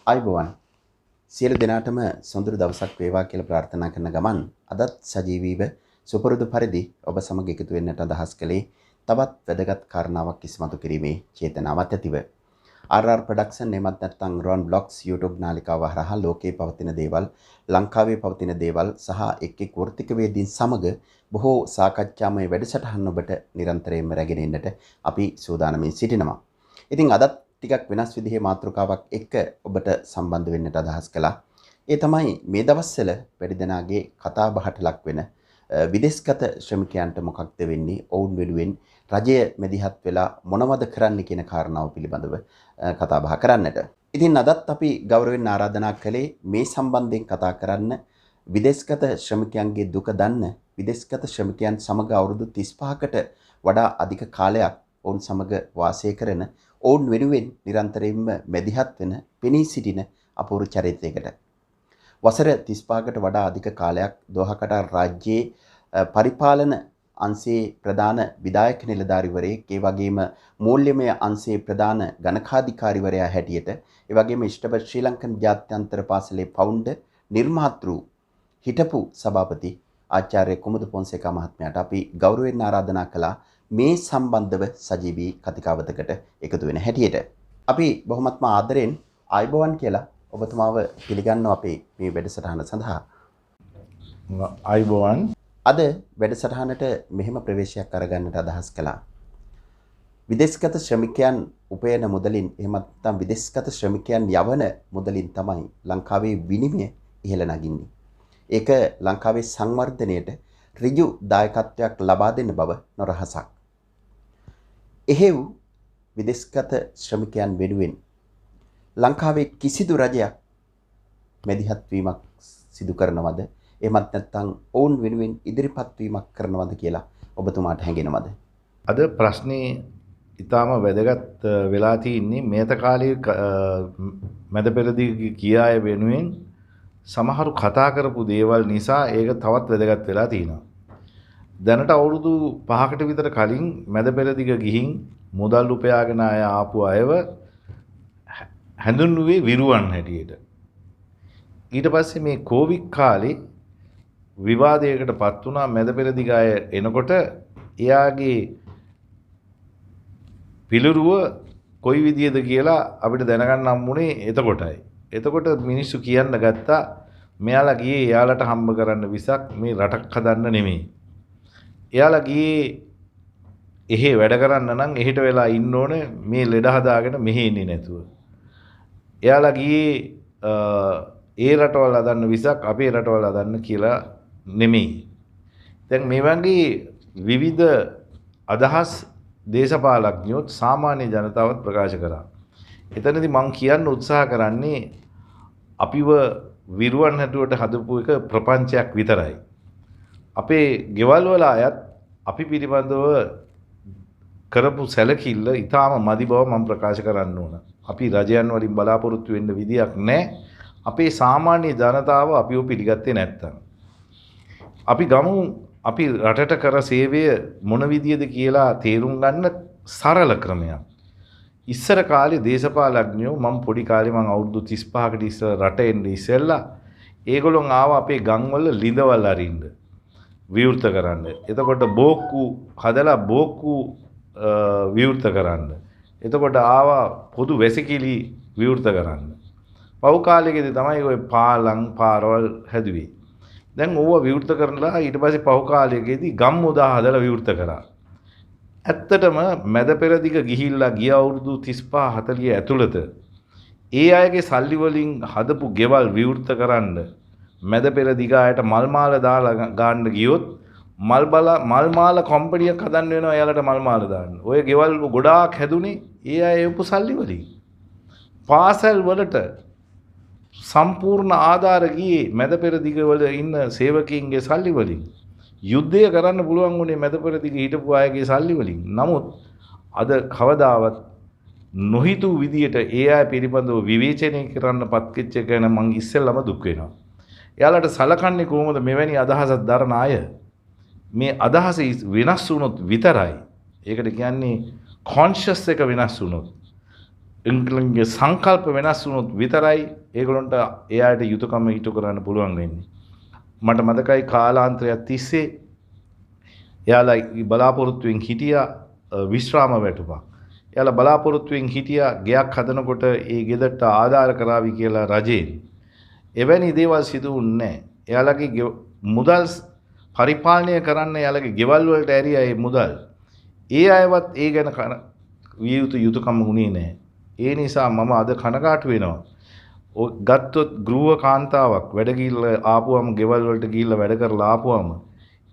ආයුබෝවන් සියලු දෙනාටම සොඳුරු දවසක් වේවා කියලා ප්‍රාර්ථනා කරන ගමන් අදත් සජීවීව සුපුරුදු පරිදි ඔබ සමග එකතු වෙන්නට අදහස් කළේ තවත් වැදගත් කාරණාවක් ඉස්මතු කිරීමේ චේතනාවත් ඇතිව RR ප්‍රොඩක්ෂන් එමත් නැත්නම් රොන් බ්ලොග්ස් YouTube නාලිකාව හරහා ලෝකේ පවතින දේවල් ලංකාවේ පවතින දේවල් සහ එක් එක් වෘත්තික වේදීන් සමග බොහෝ සාකච්ඡාමය වැඩසටහන් ඔබට නිරන්තරයෙන්ම රැගෙන එන්නට අපි සූදානම්ින් සිටිනවා. ඉතින් අදත් ටිකක් වෙනස් විදිහේ මාතෘකාවක් එක්ක ඔබට සම්බන්ධ වෙන්නට අදහස් කළා. ඒ තමයි මේ දවස්වල වැඩි දෙනාගේ කතා බහට ලක් වෙන විදේශගත ශ්‍රමිකයන්ට මොකක්ද වෙන්නේ? ඔවුන් වෙනුවෙන් රජය මැදිහත් වෙලා මොනවද කරන්න කියන කාරණාව පිළිබඳව කතා බහ කරන්නට. ඉතින් අදත් අපි ගෞරවයෙන් ආරාධනා කළේ මේ සම්බන්ධයෙන් කතා කරන්න විදේශගත ශ්‍රමිකයන්ගේ දුක දන්න විදේශගත ශ්‍රමිකයන් සමග අවුරුදු 35කට වඩා අධික කාලයක් ඔවුන් සමග වාසය කරන ඔවුන් වෙනුවෙන් නිරන්තරයෙන්ම මැදිහත් වෙන පෙනී සිටින අපූර්ව චරිතයකට. වසර 35කට වඩා අධික කාලයක් දෝහා කටාර් රාජ්‍යයේ පරිපාලන අංශයේ ප්‍රධාන විධායක නිලධාරිවරයෙක්, ඒ වගේම මූල්‍යමය අංශයේ ප්‍රධාන ගණකාධිකාරිවරයා හැටියට, ඒ වගේම ඉෂ්ටපත් ශ්‍රී ලංකන් ජාත්‍යන්තර පාසලේ ෆවුන්ඩර් නිර්මාතෘ හිටපු සභාපති ආචාර්ය කුමුදු පොන්සේකා මහත්මයාට අපි ගෞරවයෙන් ආරාධනා කළා මේ සම්බන්ධව සජීවී කතිකාවතකට එකතු වෙන හැටියට. අපි බොහොමත්ම ආදරෙන් ආයුබෝවන් කියලා ඔබතුමාව පිළිගන්නවා අපේ මේ වැඩසටහන සඳහා. ආයුබෝවන්. අද වැඩසටහනට මෙහෙම ප්‍රවේශයක් අරගන්නට අදහස් කළා. විදේශගත ශ්‍රමිකයන් උපයන මුදලින් එහෙම නැත්නම් විදේශගත ශ්‍රමිකයන් යවන මුදලින් තමයි ලංකාවේ විනිමය ඉහළ නගින්නේ. ඒක ලංකාවේ සංවර්ධනයට ඍජු දායකත්වයක් ලබා දෙන බව නොරහසක්. එහෙව් විදේශගත ශ්‍රමිකයන් වෙනුවෙන් ලංකාවේ කිසිදු රජයක් මැදිහත් වීමක් සිදු කරනවද? එහෙමත් නැත්නම් ඔවුන් වෙනුවෙන් ඉදිරිපත් වීමක් කරනවද කියලා ඔබතුමාට හැඟෙනවද? අද ප්‍රශ්නේ ඊටාම වැදගත් වෙලා තින්නේ මේත කාලේ මැද පෙරදී කියාය වෙනුවෙන් සමහරු කතා කරපු දේවල් නිසා ඒක තවත් වැදගත් වෙලා තියෙනවා. දැනට අවුරුදු 5කට විතර කලින් මැද පෙරදිග ගිහින් මුදල් උපයාගෙන ආපු අයව හැඳුන්වුවේ විරුවන් හැටියට. ඊට පස්සේ මේ කොවිඩ් කාලේ විවාදයකටපත් වුණා. මැද පෙරදිග අය එනකොට එයාගේ පිළිරුව කොයි විදියද කියලා අපිට දැනගන්න හම්බුනේ එතකොටයි. එතකොට මිනිස්සු කියන්න ගත්තා මෙයාලා ගියේ එයාලට හම්බ කරන්න විසක් මේ රටක් හදන්න නෙමෙයි. එයාලා ගියේ එහෙ වැඩ කරන්න නම් එහෙට වෙලා ඉන්න ඕනේ මේ ලෙඩ හදාගෙන මෙහෙ ඉන්නේ නැතුව. එයාලා ගියේ ඒ රටවල් හදන්න විසක් අපේ රටවල් හදන්න කියලා නෙමෙයි. දැන් මේ වගේ විවිධ අදහස් දේශපාලඥයොත් සාමාන්‍ය ජනතාවත් ප්‍රකාශ කරා. එතනදී මම කියන්න උත්සාහ කරන්නේ අපිව විරුවන් හැදුවට හදපු එක ප්‍රපංචයක් විතරයි. අපේ ගෙවල් වල අයත් අපි පිළිබඳව කරපු සැලකිල්ල ඊටාම මදි බව මම ප්‍රකාශ කරන්න ඕන. අපි රජයන් වලින් බලාපොරොත්තු වෙන්න විදියක් නැහැ. අපේ සාමාන්‍ය ජනතාව අපිව පිළිගත්තේ නැත්තම්. අපි ගමු අපි රටට කර සේවය මොන විදියද කියලා තේරුම් ගන්න සරල ක්‍රමයක්. ඉස්සර කාලේ දේශපාලඥයෝ මම පොඩි කාලේ මම අවුරුදු 35කට ඉස්සර රට එන්න ඉස්සෙල්ලා ඒගොල්ලෝ ආවා අපේ ගම්වල ලිඳවල් අරින්න විවෘත කරන්න. එතකොට බෝක්කු හදලා බෝක්කු විවෘත කරන්න. එතකොට ආවා පොදු වැසිකිලි විවෘත කරන්න. පව් කාලෙකදී තමයි ඔය පාලම් පාරවල් හැදුවේ. දැන් ඕවා විවෘත කරලා ඊට පස්සේ පව් කාලයකදී ගම් උදා හදලා විවෘත කරා. ඇත්තටම මැද පෙරදිග ගිහිල්ලා ගිය අවුරුදු 35 40 ඇතුළත ඒ අයගේ සල්ලි වලින් හදපු ගෙවල් විවෘත කරන්න මැද පෙරදිග අයට මල් මාල දාලා ගන්න ගියොත් මල් මාල කම්පැනියක් හදන්න වෙනවා එයාලට මල් මාල දාන්න. ඔය ගෙවල් ගොඩාක් හැදුනේ ඒ අය උපු සල්ලි වලින්. පාසල් වලට සම්පූර්ණ ආධාර ගියේ මැද පෙරදිග වල ඉන්න සේවකයින්ගේ සල්ලි වලින්. යුද්ධය කරන්න පුළුවන් වුණේ මැද පෙරදිග හිටපු අයගේ සල්ලි වලින්. නමුත් අද කවදාවත් නොහිතූ විදියට ඒ අය පිළිබඳව විවේචනය කරන්න පත්වෙච්ච එක ගැන මං ඉස්සෙල්ලම දුක් වෙනවා. එයාලට සලකන්නේ කොහොමද මෙවැනි අදහසක් දරන අය? මේ අදහස වෙනස් වුණොත් විතරයි. ඒකට කියන්නේ කොන්ෂස් එක වෙනස් වුණොත් එංගලන්ගේ සංකල්ප වෙනස් වුණොත් විතරයි ඒගොල්ලන්ට එයාට යුතුයකම ඉටු කරන්න පුළුවන් වෙන්නේ. මට මතකයි කාලාන්තරයක් තිස්සේ එයාලා බලාපොරොත්තුවෙන් හිටියා විශ්‍රාම වැටුපක්. එයාලා බලාපොරොත්තුවෙන් හිටියා ගෙයක් හදනකොට ඒ ගෙදරට ආධාර කරાવી කියලා රජයෙන්. එවැනි දේවල් සිදු වුණේ නැහැ. එයාලගේ මුදල් පරිපාලනය කරන්න එයාලගේ ගෙවල් වලට ඇරියා ඒ මුදල්. ඒ අයවත් ඒ ගැන විය යුතු යුතුයකම වුණේ නැහැ. ඒ නිසා මම අද කනගාටු වෙනවා. ගත්තොත් ගෘහ කාන්තාවක් වැඩ ගිහිල්ලා ආපුවම ගෙවල් වලට ගිහිල්ලා වැඩ කරලා ආපුවම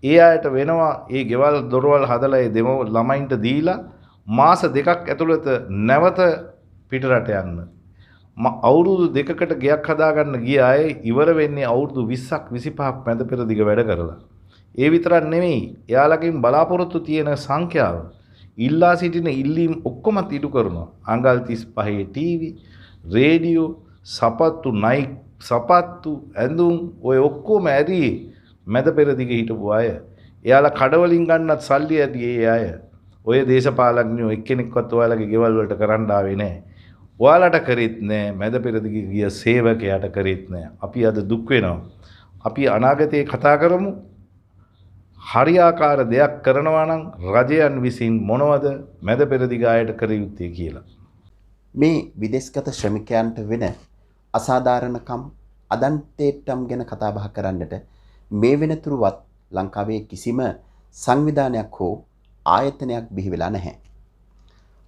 ඒ අයට වෙනවා ඒ ගෙවල් දොරවල් හදලා ඒ ළමයින්ට දීලා මාස 2ක් ඇතුළත නැවත පිටරට යන්න. අවුරුදු 2කට ගෙයක් හදාගන්න ගිය අය ඉවර වෙන්නේ අවුරුදු 20ක් 25ක් මැද පෙරදිග වැඩ කරලා. ඒ විතරක් නෙමෙයි එයාලගෙන් බලාපොරොත්තු තියෙන සංඛ්‍යාව ඉල්ලා සිටින ඉල්ලීම් ඔක්කොම ඉටු කරනවා. අඟල් 35 ටීවී, රේඩියෝ, සපත්තු, නයික්, සපත්තු, ඇඳුම් ඔය ඔක්කොම ඇරි මැද පෙරදිග හිටපු අය. එයාලා කඩවලින් ගන්නත් සල්ලි ඇති ඒ අය. ඔය දේශපාලඥයෝ එක්කෙනෙක්වත් ඔයාලගේ ගෙවල් වලට කරන්න ආවේ නැහැ. ඔයාලට කරෙත් නැහැ. මැද පෙරදිග ගිය සේවකයාට කරෙත් නැහැ. අපි අද දුක් වෙනවා. අපි අනාගතේ කතා කරමු. හරියාකාර දෙයක් කරනවා නම් රජයන් විසින් මොනවද මැද පෙරදිග අයට කර යුත්තේ කියලා. මේ විදේශගත ශ්‍රමිකයන්ට වෙන අසාධාරණකම් අදන්තේට්ටම් ගැන කතා බහ කරන්නට මේ වෙනතුරුවත් ලංකාවේ කිසිම සංවිධානයක් හෝ ආයතනයක් බිහි වෙලා නැහැ.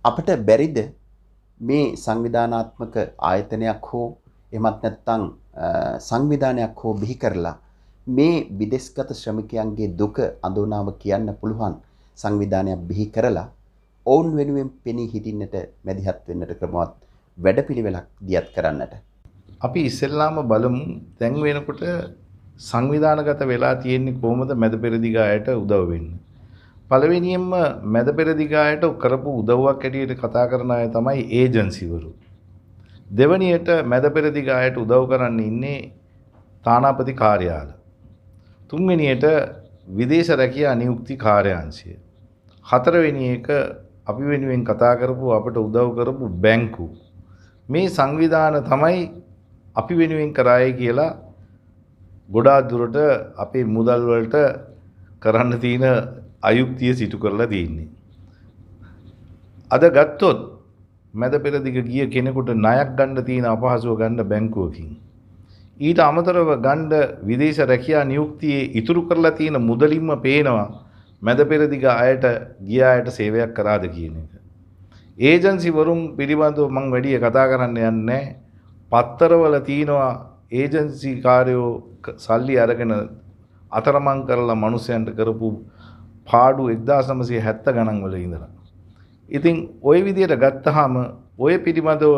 අපට බැරිද මේ සංවිධානාත්මක ආයතනයක් හෝ එමත් නැත්නම් සංවිධානයක් හෝ බිහි කරලා මේ විදේශගත ශ්‍රමිකයන්ගේ දුක අඳෝනාව කියන්න පුළුවන් සංවිධානයක් බිහි කරලා ඔවුන් වෙනුවෙන් පෙනී හිටින්නට මැදිහත් වෙන්නට ක්‍රමවත් වැඩපිළිවෙලක් දියත් කරන්නට. අපි ඉස්සෙල්ලාම බලමු දැන් වෙනකොට සංවිධානගත වෙලා තියෙන්නේ කොහොමද මැද පෙරදිග අයට උදව් වෙන්නේ. පළවෙනියෙන්ම මැද පෙරදිග අයට කරපු උදව්වක් ඇටියට කතා කරන අය තමයි ඒජන්සිවරු. දෙවැනියට මැද පෙරදිග අයට උදව් කරන්න ඉන්නේ තානාපති කාර්යාල. තුන්වෙනියට විදේශ රැකියා නියුක්ති කාර්යාංශය. හතරවෙනි එක අපි වෙනුවෙන් කතා කරපු අපට උදව් කරපු බැංකු. මේ සංවිධාන තමයි අපි වෙනුවෙන් කරායි කියලා ගොඩාක් දුරට අපේ මුදල් වලට කරන්න තියෙන අයුක්තිය සිදු කරලා තියෙන්නේ. අද ගත්තොත් මැද පෙරදිග ගිය කෙනෙකුට ණයක් ගන්න තියෙන අපහසුව ගන්න බැංකුවකින්. ඊට අමතරව ගන්න විදේශ රැකියා නියුක්තියේ ඉතුරු කරලා තියෙන මුදලින්ම පේනවා මැද පෙරදිග අයට ගිය අයට සේවයක් කරාද කියන එක. ඒජන්සි වරුන් පිළිබඳව මම වැඩි කතා කරන්න යන්නේ පත්තරවල තියෙනවා ඒජන්සි කාර්යෝ සල්ලි අරගෙන අතරමං කරලා මිනිසයන්ට කරපු පාඩු 1970 ගණන් වල ඉඳලා. ඉතින් ওই විදියට ගත්තාම ওই පිළිබඳව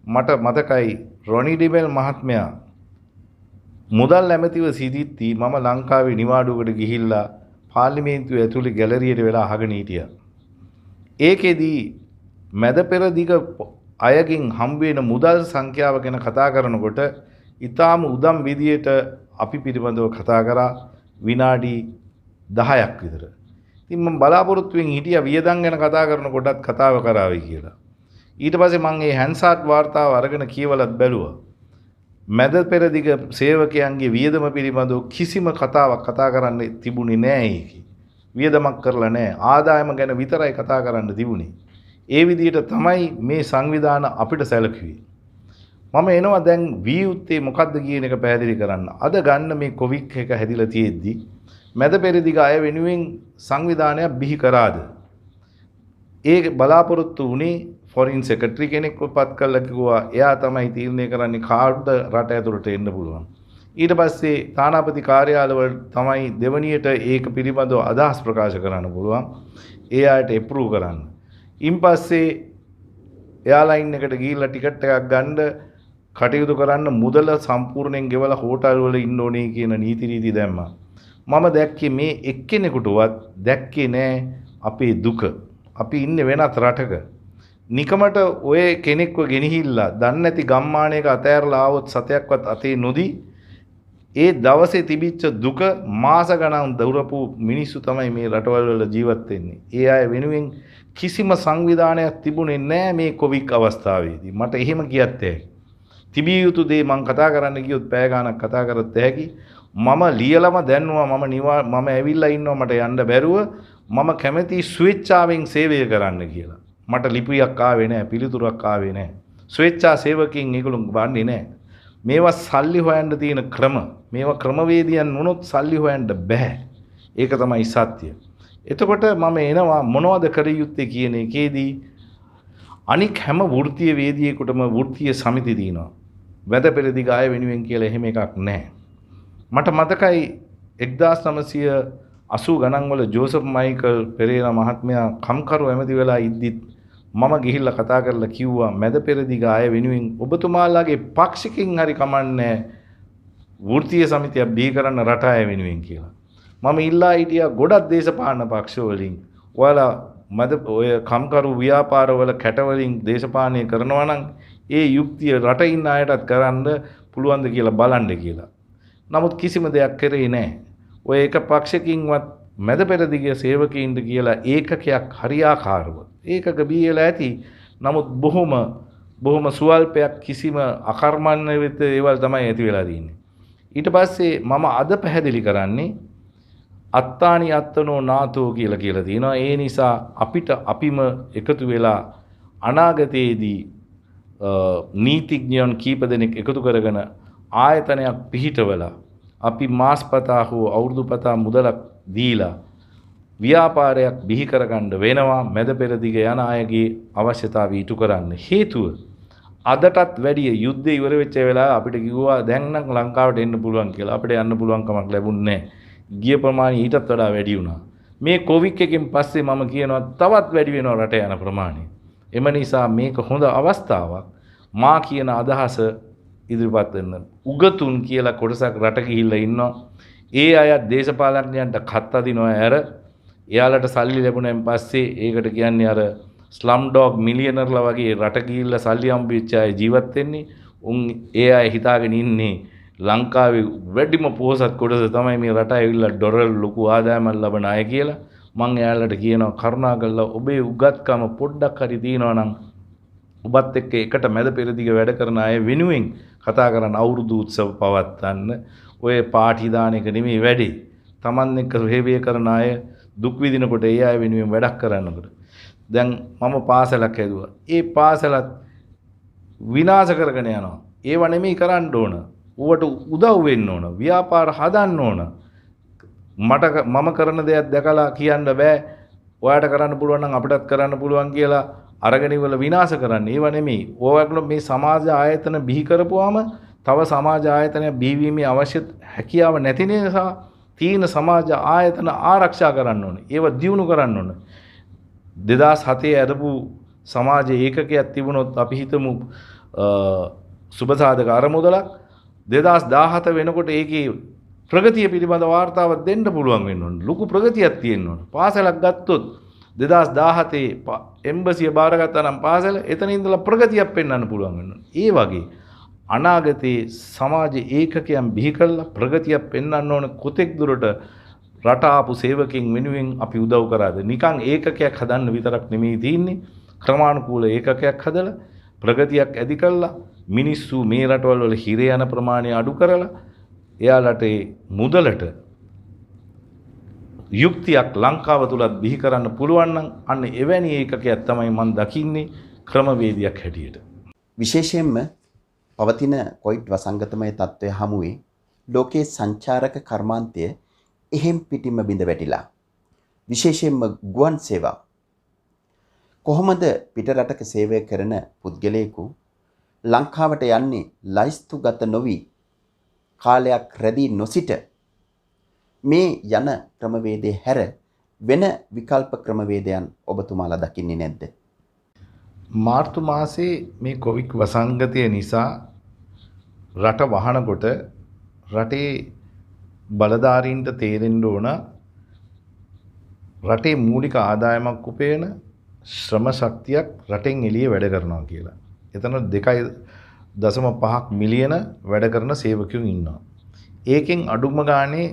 මට මතකයි රොනි ඩිබෙල් මහත්මයා මුදල් ඇමතිව සිටිද්දී මම ලංකාවේ නිවාඩුවකට ගිහිල්ලා පාර්ලිමේන්තුව ඇතුලේ ගැලරියට වෙලා අහගෙන හිටියා. ඒකෙදී මැද පෙරදිග අයගෙන් හම්බ වෙන මුදල් සංඛ්‍යාව ගැන කතා කරනකොට ඊටාම උදම් විදියට අපි පිළිබඳව කතා කරා විනාඩි 10ක් විතර. ඉතින් මම බලාපොරොත්තු වෙමින් හිටියා වියදම් ගැන කතා කරනකොටත් කතාව කරાવી කියලා. ඊට පස්සේ මම මේ හැන්සාට් වාර්තාව අරගෙන කියවලත් බැලුවා. මැද පෙරදිග සේවකයන්ගේ වියදම පිළිබඳව කිසිම කතාවක් කතා කරන්න තිබුණේ නැහැ ඒකේ. වියදමක් කරලා නැහැ. ආදායම ගැන විතරයි කතා කරන්න තිබුණේ. ඒ විදිහට තමයි මේ සංවිධාන අපිට සැලකුවේ. මම එනවා දැන් විය යුත්තේ මොකද්ද කියන එක පැහැදිලි කරන්න. අද ගන්න මේ කොවිඩ් එක හැදිලා තියෙද්දි මැද පෙරදිග අය වෙනුවෙන් සංවිධානයක් බිහි කරාද? ඒ බලාපොරොත්තු වුණේ ෆොරින් සෙක්‍රටරි කෙනෙක්ව පත් කළා කිව්වා එයා තමයි තීරණය කරන්නේ කාටද රට ඇතුළට එන්න පුළුවන්. ඊට පස්සේ තානාපති කාර්යාලවල තමයි දෙවණියට ඒක පිළිබඳව අදහස් ප්‍රකාශ කරන්න පුළුවන්. ඒ අයට අප්‍රූව් කරන්න. ඉන් පස්සේ එයාලයින් එකට ගිහිල්ලා ටිකට් එකක් ගන්න කටයුතු කරන්න මුදල සම්පූර්ණයෙන් ගෙවලා හෝටල් වල ඉන්න ඕනේ කියන නීති රීති දැම්මා. මම දැක්කේ මේ එක්කෙනෙකුටවත් දැක්කේ නෑ අපේ දුක. අපි ඉන්නේ වෙනත් රටක. නිකමට ඔය කෙනෙක්ව ගෙනහිල්ලා දන්නේ නැති ගම්මානයක අතෑරලා ආවොත් සතයක්වත් අතේ නොදී ඒ දවසේ තිබිච්ච දුක මාස ගණන් දවරපු මිනිස්සු තමයි මේ රටවල් වල ජීවත් වෙන්නේ. ඒ අය වෙනුවෙන් කිසිම සංවිධානයක් තිබුණේ නැහැ මේ කොවිඩ් අවස්ථාවේදී. මට එහෙම කියත් ඇයි. තිබිය යුතු දේ මම කතා කරන්න ගියොත් පැය ගාණක් කතා කරත් හැකි. මම ලියලම දැන්නවා මම ඇවිල්ලා ඉන්නවා මට යන්න බැරුව මම කැමති ස්වේච්ඡාවෙන් සේවය කරන්න කියලා. මට ලිපියක් ආවේ නැහැ, පිළිතුරක් ආවේ නැහැ. ස්වේච්ඡා සේවකයන් ඒගොල්ලෝ වන්නේ නැහැ. මේවා සල්ලි හොයන්න තියෙන ක්‍රම. මේවා ක්‍රමවේදයන් වුණොත් සල්ලි හොයන්න බෑ. ඒක තමයි සත්‍ය. එතකොට මම එනවා මොනවද කර යුත්තේ කියන එකේදී අනික් හැම වෘත්තීය වේදිකේකටම වෘත්තීය සමිති දිනවා. වැද පෙරදි ගාය වෙනුවෙන් කියලා එහෙම එකක් නැහැ. මට මතකයි 1980 ගණන් වල ජෝසප් මයිකල් පෙරේරා මහත්මයා කම්කරු ඇමති වෙලා ඉද්දිත් මම ගිහිල්ලා කතා කරලා කිව්වා මැද පෙරදි ගාය වෙනුවෙන් ඔබතුමාලාගේ පාක්ෂිකින් හරි කමන්නේ වෘත්තීය සමිතියක් බිහි කරන්න රට අය වෙනුවෙන් කියලා. මම ඉල්ලා හිටියා ගොඩක් දේශපාලන පක්ෂ වලින් ඔයාලා මැද ඔය කම්කරු ව්‍යාපාර වල කැට වලින් දේශපාලනය කරනවා නම් ඒ යුක්තිය රට ඉන්න අයටත් කරන්න පුළුවන්ද කියලා බලන්න කියලා. නමුත් කිසිම දෙයක් කරේ නැහැ. ඔය එක පක්ෂකින්වත් මැද පෙරදිග සේවකයින්ට කියලා ඒකකයක් හරියාකාරව ඒකක බීලා ඇති. නමුත් බොහොම සුවල්පයක් කිසිම අකර්මණ්‍ය වෙත ඒවල් තමයි ඇති වෙලා තියෙන්නේ. ඊට පස්සේ මම අද පැහැදිලි කරන්නේ අත්තානි අත්තනෝ නාතෝ කියලා තියෙනවා. ඒ නිසා අපිම එකතු වෙලා අනාගතයේදී නීතිඥයන් කීප දෙනෙක් එකතු කරගෙන ආයතනයක් පිහිටවලා අපි මාස්පතා හෝ අවුරුදුපතා මුදලක් දීලා ව්‍යාපාරයක් බිහි කරගන්න වෙනවා. මැද පෙරදිග යන අයගේ අවශ්‍යතාවය ඉටු කරන්න. හේතුව අදටත් වැඩිය යුද්ධය ඉවර වෙච්ච වෙලාව අපිට කිව්වා දැන් නම් ලංකාවට එන්න පුළුවන් කියලා. අපිට යන්න පුළුවන් කමක් ලැබුණේ නැහැ. ගිය ප්‍රමාණය ඊටත් වඩා වැඩි වුණා. මේ කොවිඩ් එකෙන් පස්සේ මම කියනවා තවත් වැඩි වෙනවා රට යන ප්‍රමාණය. එම නිසා මේක හොඳ අවස්ථාවක්. මා කියන අදහස ඉදිරිපත් වෙන්න. උගතුන් කියලා කොටසක් රට ගිහිල්ලා ඉන්නවා. ඒ අය දේශපාලඥයන්ට කත් අදිනවා ඇර එයාලට සල්ලි ලැබුණෙන් පස්සේ ඒකට කියන්නේ අර ස්ලම් ඩොග් මිලියනර්ලා වගේ රට ගිහිල්ලා සල්ලි හම්බෙච්ච අය ජීවත් වෙන්නේ. උන් ඒ අය හිතාගෙන ඉන්නේ ලංකාවේ වැඩිම පොහොසත් කොටස තමයි මේ රට ඇවිල්ලා ඩොලර් ලොකු ආදායමක් ලබන අය කියලා. මම එයාලට කියනවා කරුණාකරලා ඔබේ උගත්කම පොඩ්ඩක් හරි තියනවා නම් ඔබත් එක්ක එකට මැද පෙරදිග වැඩ කරන අය වෙනුවෙන් කතා කරන අවුරුදු උත්සව පවත්වන්න. ඔය පාටි දාන එක නෙමෙයි වැඩි. Taman එක්ක සේවය කරන අය දුක් විඳිනකොට ඒ අය වෙනුවෙන් වැඩක් කරනකොට. දැන් මම පාසලක් හැදුවා. ඒ පාසලත් විනාශ කරගෙන යනවා. ඒව නෙමෙයි කරන්න ඕන. ඌට උදව් වෙන්න ඕන. ව්‍යාපාර හදන්න ඕන. මම කරන දේක් දැකලා කියන්න බෑ. ඔයාට කරන්න පුළුවන් නම් අපිටත් කරන්න පුළුවන් කියලා අරගෙන ඉවල විනාශ කරන්න. ඒව නෙමෙයි. ඔයගොල්ලෝ මේ සමාජ ආයතන බිහි කරපුවාම තව සමාජ ආයතනයක් බිහිවීමේ අවශ්‍ය හැකියාව නැති නිසා තීන සමාජ ආයතන ආරක්ෂා කරන්න ඕනේ. ඒව දියුණු කරන්න ඕනේ. 2007 ඇරපු සමාජ ඒකකයක් තිබුණොත් අපි හිතමු සුබසාධක අරමුදලක් 2017 වෙනකොට ඒකේ ප්‍රගතිය පිළිබඳ වාර්තාවක් දෙන්න පුළුවන් වෙන්න ඕනේ. ලොකු ප්‍රගතියක් තියෙන්න ඕනේ. පාසලක් ගත්තොත් 2017 එම්බසිය බාරගත්තා නම් පාසල එතන ඉඳලා ප්‍රගතියක් පෙන්වන්න පුළුවන් වෙන්න ඕනේ. ඒ වගේ අනාගතයේ සමාජ ඒකකයන් බිහි කරලා ප්‍රගතියක් පෙන්වන්න ඕන කොතෙක් දුරට රට ආපු සේවකයන් වෙනුවෙන් අපි උදව් කරාද. නිකන් ඒකකයක් හදන්න විතරක් නෙමෙයි තියෙන්නේ. ක්‍රමානුකූල ඒකකයක් හදලා ප්‍රගතියක් ඇති කරලා මිනිස්සු මේ රටවල් වල හිර යන ප්‍රමාණය අඩු කරලා එයාලට මුදලට යුක්තියක් ලංකාව තුලත් බිහි කරන්න පුළුවන් නම් අන්න එවැනි ඒකකයක් තමයි මම දකින්නේ ක්‍රමවේදයක් හැටියට. විශේෂයෙන්ම පවතින කොවිඩ් වසංගතමය තත්ත්වය හමුවේ ලෝකයේ සංචාරක කර්මාන්තය එහෙම් පිටින්ම බිඳ වැටිලා. විශේෂයෙන්ම ගුවන් සේවා කොහොමද පිටරටක සේවය කරන පුද්ගලයෙකු ලංකාවට යන්නේ ලයිස්තුගත නොවි කාලයක් රැඳී නොසිට මේ යන ක්‍රමවේදයේ හැර වෙන විකල්ප ක්‍රමවේදයන් ඔබතුමාලා දකින්නේ නැද්ද? මාර්තු මාසේ මේ කොවිඩ් වසංගතය නිසා රට වහනකොට රටේ බලධාරීන්ට තේරෙන්න ඕන රටේ මූලික ආදායමක් උපයන ශ්‍රම ශක්තියක් රටෙන් එළිය වැඩ කරනවා කියලා. එතන 2.5 මිලියන වැඩ කරන සේවකයෝ ඉන්නවා. ඒකෙන් අඩුම ගානේ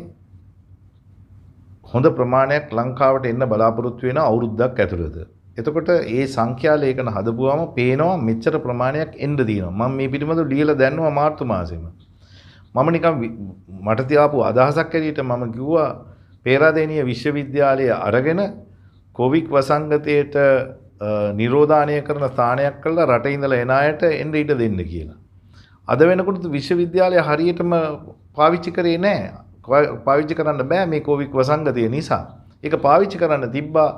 හොඳ ප්‍රමාණයක් ලංකාවට එන්න බලාපොරොත්තු වෙන අවුරුද්දක් ඇතුළත. එතකොට ඒ සංඛ්‍යා ලේඛන හදපුවාම පේනවා මෙච්චර ප්‍රමාණයක් එන්න තියෙනවා. මම මේ පිළිබඳව ලියලා දැන්නවා මාර්තු මාසෙම. මම නිකන් මට තියාපු අදහසක් ඇරියට මම කිව්වා පේරාදෙණිය විශ්වවිද්‍යාලය අරගෙන කොවිඩ් වසංගතයට නිරෝධානය කරන ස්ථානයක් කළා රටේ ඉඳලා එන අයට එන්න ඉඩ දෙන්න කියලා. අද වෙනකොට විශ්වවිද්‍යාලය හරියටම පාවිච්චි කරේ නැහැ. පාවිච්චි කරන්න බෑ මේ කොවිඩ් වසංගතය නිසා. ඒක පාවිච්චි කරන්න තිබ්බා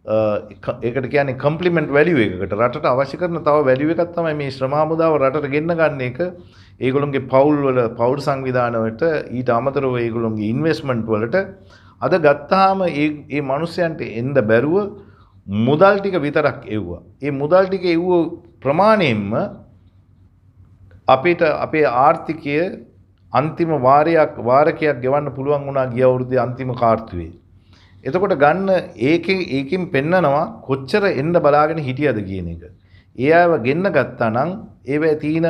ඒකට කියන්නේ කම්ප්ලිමන්ට් වැලියු එකකට. රටට අවශ්‍ය කරන තව වැලියු එකක් තමයි මේ ශ්‍රම හමුදාව රටට ගෙන්න ගන්න එක. ඒගොල්ලොන්ගේ පෞල් සංවිධාන වලට ඊට අමතරව ඒගොල්ලොන්ගේ ඉන්වෙස්ට්මන්ට් වලට අද ගත්තාම ඒ මිනිස්යන්ට එන්න බැරුව මුදල් ටික විතරක් එව්වා. ඒ මුදල් ටික එව්ව ප්‍රමාණයෙන්ම අපිට අපේ ආර්ථිකය අන්තිම වාරකයක් ගෙවන්න පුළුවන් වුණා ගිය අවුරුද්දේ අන්තිම කාර්තුවේ. එතකොට ගන්න ඒකෙන් පෙන්නනවා කොච්චර එන්න බලාගෙන හිටියද කියන එක. ඒ අයව ගෙන්න ගත්තා නම් ඒවැ තියෙන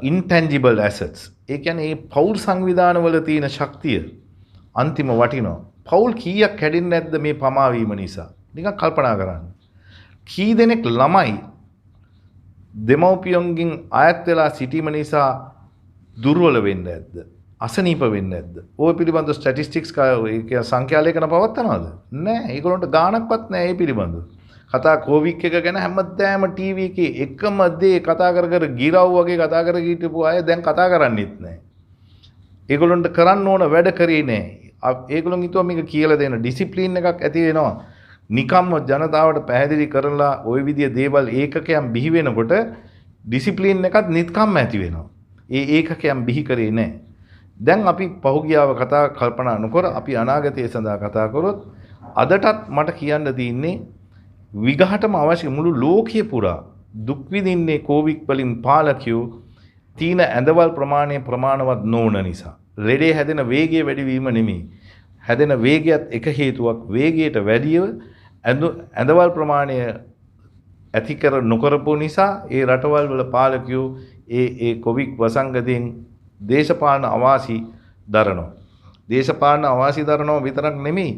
intangible assets. ඒ කියන්නේ මේ පෞල් සංවිධාන වල තියෙන ශක්තිය අන්තිම වටිනවා. පෞල් කීයක් කැඩෙන්නේ නැද්ද මේ පමා වීම නිසා? නිකන් කල්පනා කරන්න. කී දෙනෙක් ළමයි දෙමව්පියන්ගෙන් අයත් වෙලා සිටීම නිසා දුර්වල වෙන්නේ නැද්ද? අසනීප වෙන්නේ නැද්ද? ඔය පිළිබඳ ස්ටැටිස්ටික්ස් සංඛ්‍යා ලේඛන පවත්වනවද? නැහැ. ඒගොල්ලන්ට ගාණක්වත් නැහැ මේ පිළිබඳව. කතා කොවිඩ් එක ගැන හැමදාම ටීවී එකේ එකම දේ කතා කර ගිරව් වගේ කතා කර හිටපු අය දැන් කතා කරන්නේත් නැහැ. ඒගොල්ලන්ට කරන්න ඕන වැඩ කරේ නැහැ. ඒගොල්ලන් හිතුවා මේක කියලා දෙන ඩිසිප්ලින් එකක් ඇති වෙනවා. නිකම්ම ජනතාවට පැහැදිලි කරලා ওই විදිය දේවල් ඒකකයන් බිහි වෙනකොට ඩිසිප්ලින් එකත් නිත්කම්ම ඇති වෙනවා. ඒ ඒකකයන් බිහි කරේ නැහැ. දැන් අපි පහුගියාව කල්පනා නොකර අපි අනාගතය සඳහා කතා කරොත් අදටත් මට කියන්න තියෙන්නේ විගහටම අවශ්‍ය මුළු ලෝකයේ පුරා දුක් විඳින්නේ කොවිඩ් වලින් පාලකයෝ තීන ඇඳවල් ප්‍රමාණවත් නොවන නිසා. ලෙඩේ හැදෙන වේගය වැඩි වීම නෙමෙයි. හැදෙන වේගයත් එක හේතුවක්. වේගයට වැඩිව ඇඳවල් ප්‍රමාණය ඇති කර නොකරපු නිසා ඒ රටවල් වල පාලකයෝ ඒ කොවිඩ් වසංගතයෙන් දේශපාලන අවාසි දරනවා. දේශපාලන අවාසි දරනවා විතරක් නෙමෙයි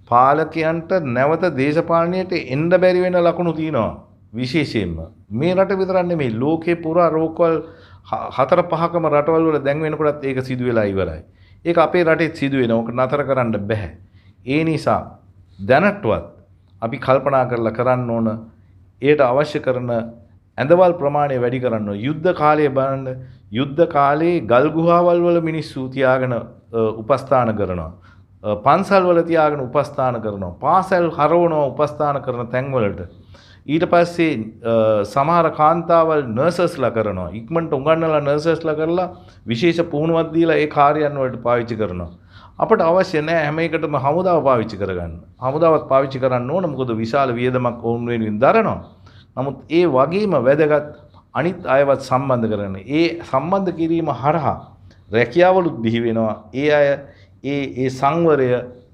පාලකයන්ට නැවත දේශපාලනයට එන්න බැරි වෙන ලකුණු තියෙනවා. විශේෂයෙන්ම මේ රට විතරක් නෙමෙයි ලෝකේ පුරා රෝගවල 4-5කම රටවල් වල දැන් වෙනකොටත් ඒක සිදු වෙලා ඉවරයි. ඒක අපේ රටෙත් සිදු වෙනවා. ඕක නතර කරන්න බෑ. ඒ නිසා දැනටවත් අපි කල්පනා කරලා කරන්න ඕන ඒට අවශ්‍ය කරන ඇඳවල් ප්‍රමාණය වැඩි කරන්න ඕන. යුද්ධ කාලයේ බලන්න යුද්ධ කාලේ ගල් ගුහාවල් වල මිනිස්සු තියාගෙන උපස්ථාන කරනවා. පන්සල් වල තියාගෙන උපස්ථාන කරනවා. පාසල් හරවනවා උපස්ථාන කරන තැන්වලට. ඊට පස්සේ සමහර කාන්තාවල් නර්සස්ලා කරනවා. ඉක්මනට උගන්වලා නර්සස්ලා කරලා විශේෂ පුහුණුවක් දීලා ඒ කාර්යයන් වලට පාවිච්චි කරනවා. අපට අවශ්‍ය නැහැ හැම එකටම හමුදාව පාවිච්චි කරගන්න. හමුදාවත් පාවිච්චි කරන්න ඕන මොකද විශාල වියදමක් ඔවුන් වෙනුවෙන් දරනවා. නමුත් ඒ වගේම වැදගත් අනිත් අයවත් සම්බන්ධ කරගන්න. ඒ සම්බන්ධ කිරීම හරහා රැකියාවලුත් බිහි වෙනවා. ඒ අය ඒ සංවරය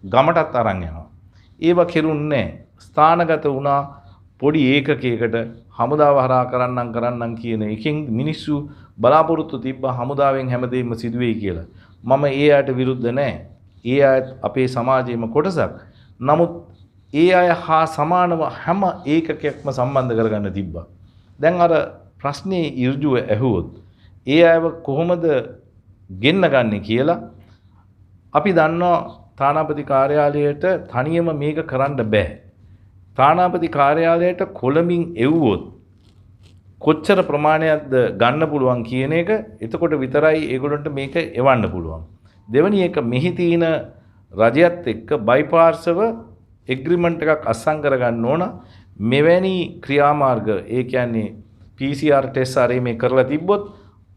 ගමටත් අරන් යනවා. ඒව කෙරුන්නේ ස්ථානගත වුණා පොඩි ඒකකයකට හමුදාව හරහා කරන්නම් කියන එකෙන් මිනිස්සු බලාපොරොත්තු තිබ්බා හමුදාවෙන් හැමදේම සිදුවේයි කියලා. මම ඒ අයට විරුද්ධ නැහැ. ඒ අයත් අපේ සමාජයේම කොටසක්. නමුත් ඒ අය හා සමානව හැම ඒකකයක්ම සම්බන්ධ කරගන්න තිබ්බා. දැන් අර ප්‍රශ්නේ ඍජුව ඇහුවොත් ඒ අයව කොහොමද ගෙන්න ගන්නේ කියලා අපි දන්නවා තානාපති කාර්යාලයට තනියම මේක කරන්න බෑ. තානාපති කාර්යාලයට කොළඹින් එව්වොත් කොච්චර ප්‍රමාණයක්ද ගන්න පුළුවන් කියන එක එතකොට විතරයි ඒගොල්ලන්ට මේක එවන්න පුළුවන්. දෙවැනි එක මෙහි තියෙන රජයත් එක්ක බයිපාර්ශව එග්‍රීමන්ට් එකක් අත්සන් කරගන්න ඕන. මෙවැනි ක්‍රියාමාර්ග ඒ කියන්නේ PCR ටෙස්ට් ආරේ මේ කරලා තිබ්බොත්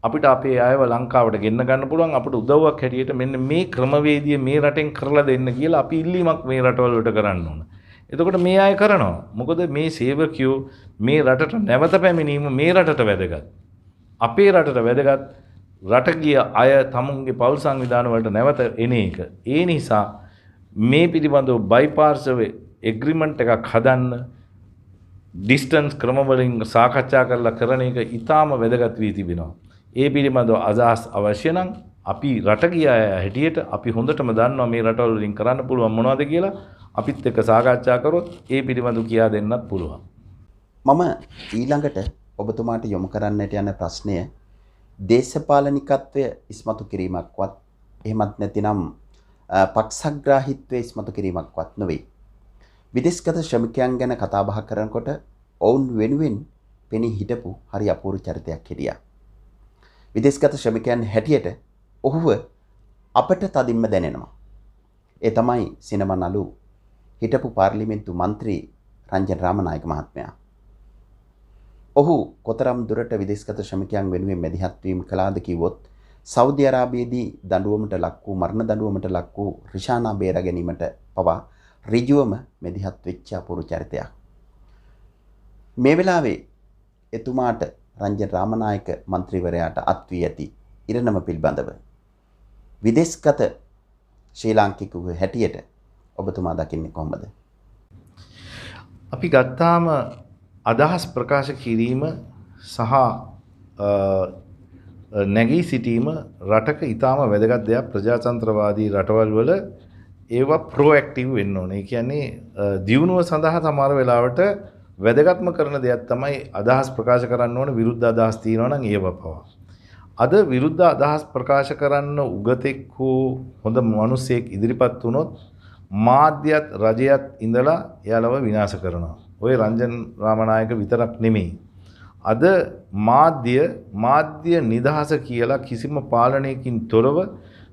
අපිට අපේ අයව ලංකාවට ගෙන්න ගන්න පුළුවන්. අපිට උදව්වක් හැටියට මෙන්න මේ ක්‍රමවේදය මේ රටෙන් කරලා දෙන්න කියලා අපි ඉල්ලීමක් මේ රටවල් වලට කරන්න ඕන. එතකොට මේ අය කරනවා. මොකද මේ සේවකයෝ මේ රටට නැවත පැමිණීම මේ රටට වැදගත්. අපේ රටට වැදගත් රට ගිය අය තමුන්ගේ පෞල් සංවිධාන වලට නැවත එන එක. ඒ නිසා මේ පිළිබඳව බයිපාර්ශව එග්‍රීමන්ට් එකක් හදන්න ඩිස්ටන්ස් ක්‍රමවලින් සාකච්ඡා කරලා කරන එක ඉතාම වැදගත් වී තිබෙනවා. ඒ පිළිබඳව අදහස් අවශ්‍ය නම් අපි රට ගියා හැටියට අපි හොඳටම දන්නවා මේ රටවල වලින් කරන්න පුළුවන් මොනවද කියලා. අපිත් එක්ක සාකච්ඡා කරොත් ඒ පිළිබඳව කියා දෙන්නත් පුළුවන්. මම ඊළඟට ඔබතුමාට යොමු කරන්නට යන ප්‍රශ්නය දේශපාලනිකත්වය ඉස්මතු කිරීමක්වත් එහෙමත් නැතිනම් පක්ෂග්‍රාහීත්වය ඉස්මතු කිරීමක්වත් නොවේ. විදේශගත ශ්‍රමිකයන් ගැන කතා බහ කරනකොට ඔවුන් වෙනුවෙන් පෙනී හිටපු හරි අපූර්ව චරිතයක් හිටියා. විදේශගත ශ්‍රමිකයන් හැටියට ඔහුව අපට තදින්ම දැනෙනවා. ඒ තමයි සිනමා නළු හිටපු පාර්ලිමේන්තු මන්ත්‍රී රංජන් රාමනායක මහත්මයා. ඔහු කොතරම් දුරට විදේශගත ශ්‍රමිකයන් වෙනුවෙන් මැදිහත් වීම කළාද කිව්වොත් සෞදි අරාබියේදී දඬුවමට ලක් වූ මරණ දඬුවමට ලක් වූ රිෂානා බේරා ගැනීමට පවා ඍජුවම මැදිහත් වෙච්ච අපූර්ව චරිතයක්. මේ වෙලාවේ එතුමාට රංජන් රාමනායක මන්ත්‍රීවරයාට අත් වී ඇති ඉරණම පිළිබඳව විදේශගත ශ්‍රී ලාංකිකයෙකු හැටියට ඔබතුමා දකින්නේ කොහොමද? අපි ගත්තාම අදහස් ප්‍රකාශ කිරීම සහ නැගී සිටීම රටක ඊටාම වැදගත් දෙයක්. ප්‍රජාතන්ත්‍රවාදී රටවල් වල ඒවා ප්‍රොඇක්ටිව් වෙන්න ඕනේ. ඒ කියන්නේ දියුණුව සඳහා සමහර වෙලාවට වැදගත්ම කරන දෙයක් තමයි අදහස් ප්‍රකාශ කරන්න ඕන. විරුද්ධ අදහස් තියෙනවා නම් ඒව පවා. අද විරුද්ධ අදහස් ප්‍රකාශ කරන්න උගතෙක් හෝ හොඳ මිනිසෙක් ඉදිරිපත් වුණොත් මාධ්‍යත් රජයත් ඉඳලා එයාලව විනාශ කරනවා. ඔය රංජන් රාමනායක විතරක් නෙමෙයි. අද මාධ්‍ය නිදහස කියලා කිසිම පාලනයකින් තොරව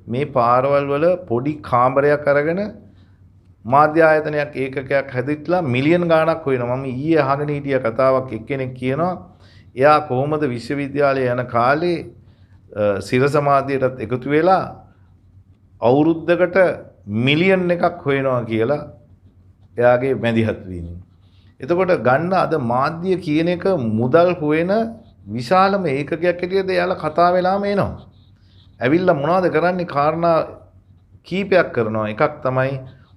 මේ පාරවල් වල පොඩි කාමරයක් අරගෙන මාධ්‍ය ආයතනයක් ඒකකයක් හැදිట్లా මිලියන් ගාණක් හොයනවා. මම ඊයේ අහගෙන හිටිය කතාවක් එක්කෙනෙක් කියනවා එයා කොහොමද විශ්වවිද්‍යාලයේ යන කාලේ සිරස මාධ්‍යයටත් එකතු වෙලා අවුරුද්දකට මිලියන් එකක් හොයනවා කියලා එයාගේ මැදිහත් වීම. එතකොට ගන්න අද මාධ්‍ය කියන එක මුදල් හොයන විශාලම ඒකකයක් හැටියට එයාලා කතා වෙලාම එනවා. ඇවිල්ලා මොනවද කරන්නේ? කාරණා කීපයක් කරනවා. එකක් තමයි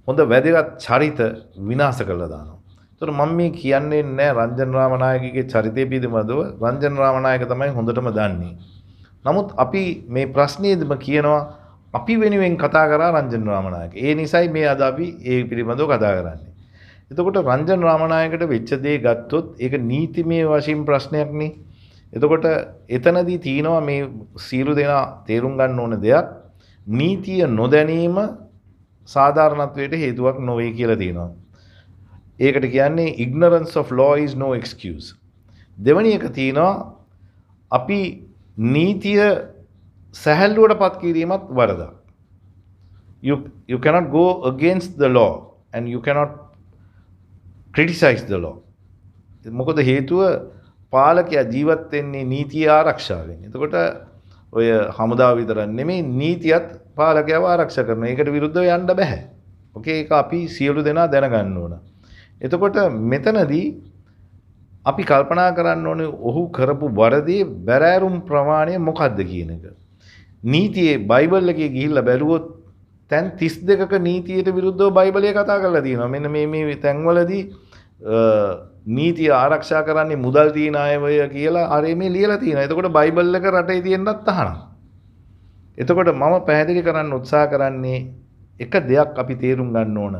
හොඳ වැදගත් චරිත විනාශ කරලා දානවා. ඒතර මම මේ කියන්නේ නැහැ රංජන් රාමනායකගේ චරිතය පිළිබඳව. රංජන් රාමනායක තමයි හොඳටම දන්නේ. නමුත් අපි මේ ප්‍රශ්නේදීම කියනවා අපි වෙනුවෙන් කතා කරා රංජන් රාමනායක. ඒ නිසයි මේ අද අපි ඒ පිළිබඳව කතා කරන්නේ. එතකොට රංජන් රාමනායකට වෙච්ච දේ ගත්තොත් ඒක නීතිමය වශයෙන් ප්‍රශ්නයක් නේ. එතකොට එතනදී තියෙනවා මේ සියලු දෙනා තේරුම් ගන්න ඕන දෙයක්. නීතිය නොදැනීම සාධාරණත්වයට හේතුවක් නොවේ කියලා තියෙනවා. ඒකට කියන්නේ ignorance of law is no excuse. දෙවැනි එක තියෙනවා අපි නීතිය සැහැල්ලුවට පත් කිරීමත් වරදක්. You cannot go against the law and you cannot criticize the law. මොකද හේතුව පාලකයා ජීවත් වෙන්නේ නීතිය ආරක්ෂාවෙන්. එතකොට ඔය හමුදාව විතරක් නෙමෙයි නීතියත් පාලකයාව ආරක්ෂා කරනවා. ඒකට විරුද්ධව යන්න බෑ. ඕකේ ඒක අපි සියලු දෙනා දැනගන්න ඕන. එතකොට මෙතනදී අපි කල්පනා කරන්න ඕනේ ඔහු කරපු වරදේ බැරෑරුම් ප්‍රමාණය මොකක්ද කියන එක. නීතියේ බයිබල් එකේ ගිහිල්ලා බැලුවොත් තැන් 32ක නීතියට විරුද්ධව බයිබලයේ කතා කරලා තියෙනවා. මෙන්න මේ තැන්වලදී නීතිය ආරක්ෂා කරන්නේ මුදල් තියන අයවය කියලා අර මේ ලියලා තියෙනවා. එතකොට බයිබල් එක රටේ තියෙන්නත් අහනවා. එතකොට මම පැහැදිලි කරන්න උත්සාහ කරන්නේ එක දෙයක් අපි තේරුම් ගන්න ඕන.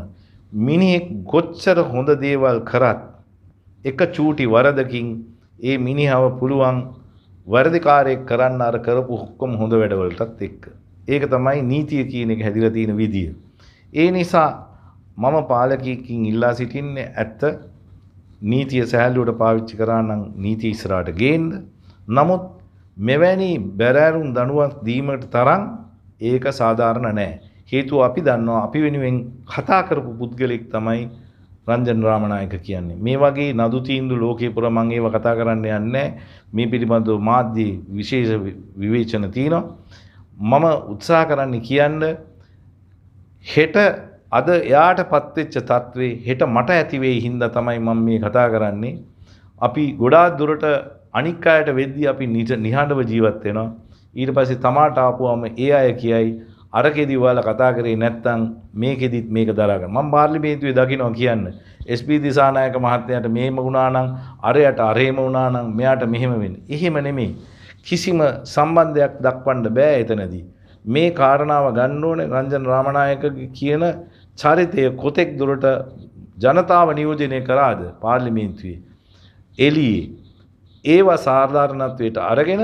මිනිහෙක් කොච්චර හොඳ දේවල් කරත් එක චූටි වරදකින් ඒ මිනිහව පුළුවන් වරදකාරයෙක් කරන්න අර කරපු ඔක්කොම හොඳ වැඩවලටත් එක්ක. ඒක තමයි නීතිය කියන එක හැදිලා තියෙන විදිය. ඒ නිසා මම පාලකයෙක්කින් ඉල්ලා සිටින්නේ ඇත්ත නීතිය සැහැල්ලුවට පාවිච්චි කරා නම් නීතිය ඉස්සරහට ගේන්න. නමුත් මෙවැනි බැරෑරුම් දඬුවම් දීමට තරම් ඒක සාධාරණ නැහැ. හේතුව අපි දන්නවා අපි වෙනුවෙන් කතා කරපු පුද්ගලෙක් තමයි රංජන් රාමනායක කියන්නේ. මේ වගේ නදු තීන්දුව ලෝකේ පුරා මම ඒව කතා කරන්න යන්නේ මේ පිළිබඳව මාධ්‍ය විශේෂ විවේචන තියෙනවා. මම උත්සාහ කරන්නේ කියන්න හෙට අද එයාටපත් වෙච්ච තත්ත්වේ හෙට මට ඇති වෙයි හින්දා තමයි මම මේ කතා කරන්නේ. අපි ගොඩාක් දුරට අනික් අයට වෙද්දී අපි නිහඬව ජීවත් වෙනවා. ඊට පස්සේ තමාට ආපුවම ඒ අය කියයි අරකෙදි ඔයාලා කතා කරේ නැත්නම් මේකෙදිත් මේක දරා ගන්න. මම පාර්ලිමේන්තුවේ දකින්නවා කියන්න. SP දිසානායක මහත්මයාට මේම වුණා නම් අරයට අරේම වුණා නම් මෙයාට මෙහෙම වෙන්නේ. එහෙම නෙමෙයි. කිසිම සම්බන්ධයක් දක්වන්න බෑ එතනදී. මේ කාරණාව ගන්න ඕනේ රංජන් රාමනායකගේ කියන චරිතය කොතෙක් දුරට ජනතාව නියෝජනය කරාද පාර්ලිමේන්තුවේ එළියේ ඒවා සාධාරණත්වයට අරගෙන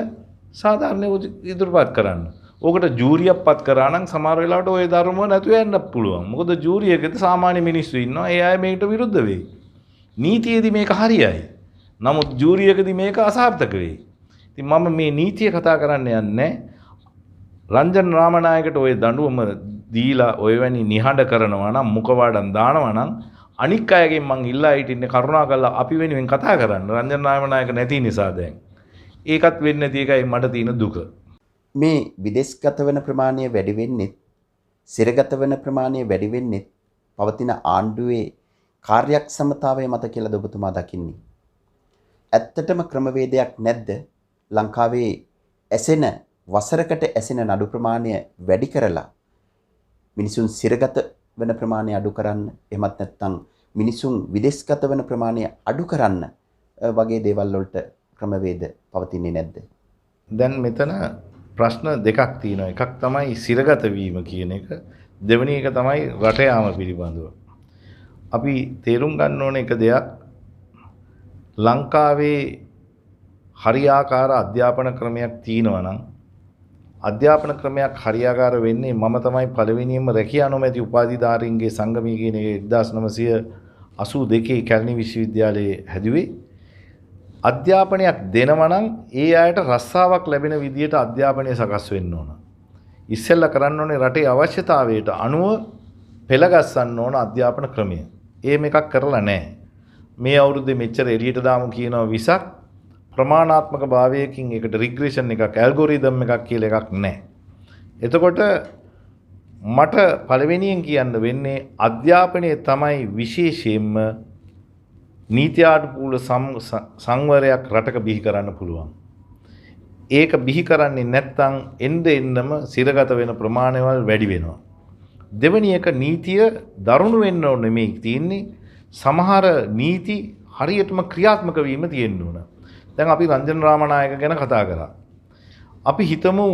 සාධාරණ ඉදිරිපත් කරන්න. ඕකට ජූරියක් පත් කරා නම් සමහර වෙලාවට ওই ධර්ම නැතුව යන්න පුළුවන්. මොකද ජූරියකදී සාමාන්‍ය මිනිස්සු ඉන්නවා. ඒ අය මේකට විරුද්ධ වෙයි. නීතියේදී මේක හරියයි. නමුත් ජූරියකදී මේක අසාර්ථක වෙයි. ඉතින් මම මේ නීතිය කතා කරන්න යන්නේ රංජන් රාමනායකට ওই දඬුවම දීලා ඔය වැනි නිහඬ කරනවා නම් මුඛවාඩම් දානවා නම් අනික් අයගෙන් මං ඉල්ලා හිටින්නේ කරුණාකරලා අපි වෙනුවෙන් කතා කරන්න. රංජන් රාමනායක නැති නිසා දැන්. ඒකත් වෙන්නේ නැති එකයි මට තියෙන දුක. මේ විදේශගත වෙන ප්‍රමාණය වැඩි වෙන්නේ සිරගත වෙන ප්‍රමාණය වැඩි වෙන්නේ පවතින ආණ්ඩුවේ කාර්යක්ෂමතාවය මත කියලාද ඔබතුමා දකින්නේ? ඇත්තටම ක්‍රමවේදයක් නැද්ද ලංකාවේ ඇසෙන වසරකට ඇසෙන නඩු ප්‍රමාණය වැඩි කරලා මිනිසුන් සිරගත වෙන ප්‍රමාණය අඩු කරන්න, එහෙමත් නැත්නම් මිනිසුන් විදේශගත වෙන ප්‍රමාණය අඩු කරන්න වගේ දේවල් වලට ක්‍රමවේද පවතින්නේ නැද්ද? දැන් මෙතන ප්‍රශ්න දෙකක් තියෙනවා. එකක් තමයි සිරගත වීම කියන එක. දෙවෙනි එක තමයි රට යාම පිළිබඳව. අපි තේරුම් ගන්න ඕන එක දෙයක් ලංකාවේ හරියාකාර අධ්‍යාපන ක්‍රමයක් තියෙනවා නම් අධ්‍යාපන ක්‍රමයක් හරියාකාර වෙන්නේ මම තමයි පළවෙනියෙන්ම රැකියා නොමැති උපාධිධාරීන්ගේ සංගමය කියන එක 1982 කැලණි විශ්වවිද්‍යාලයේ හැදුවේ. අධ්‍යාපනයක් දෙනවා නම් ඒ අයට රස්සාවක් ලැබෙන විදියට අධ්‍යාපනය සකස් වෙන්න ඕන. ඉස්සෙල්ලා කරන්න ඕනේ රටේ අවශ්‍යතාවයට අනුව පෙළගස්සන්න ඕන අධ්‍යාපන ක්‍රමය. එහෙම එකක් කරලා නැහැ. මේ අවුරුද්දේ මෙච්චර එළියට දාමු කියනවා විසක් ප්‍රමාණාත්මක භාවයකින් ඒකට රිග්‍රෙෂන් එකක් ඇල්ගොරිතම් එකක් කියලා එකක් නැහැ. එතකොට මට පළවෙනියෙන් කියන්න වෙන්නේ අධ්‍යාපනයේ තමයි විශේෂයෙන්ම නීත්‍යානුකූල සංවරයක් රටක බිහි කරන්න පුළුවන්. ඒක බිහි කරන්නේ නැත්නම් එන්නම සිරගත වෙන ප්‍රමාණවල් වැඩි වෙනවා. දෙවෙනි එක නීතිය දරුණු වෙන්න ඕනේ නෙමෙයි තියෙන්නේ. සමහර නීති හරියටම ක්‍රියාත්මක වීම තියෙන්න ඕන. දැන් අපි රංජන් රාමනායක ගැන කතා කරා. අපි හිතමු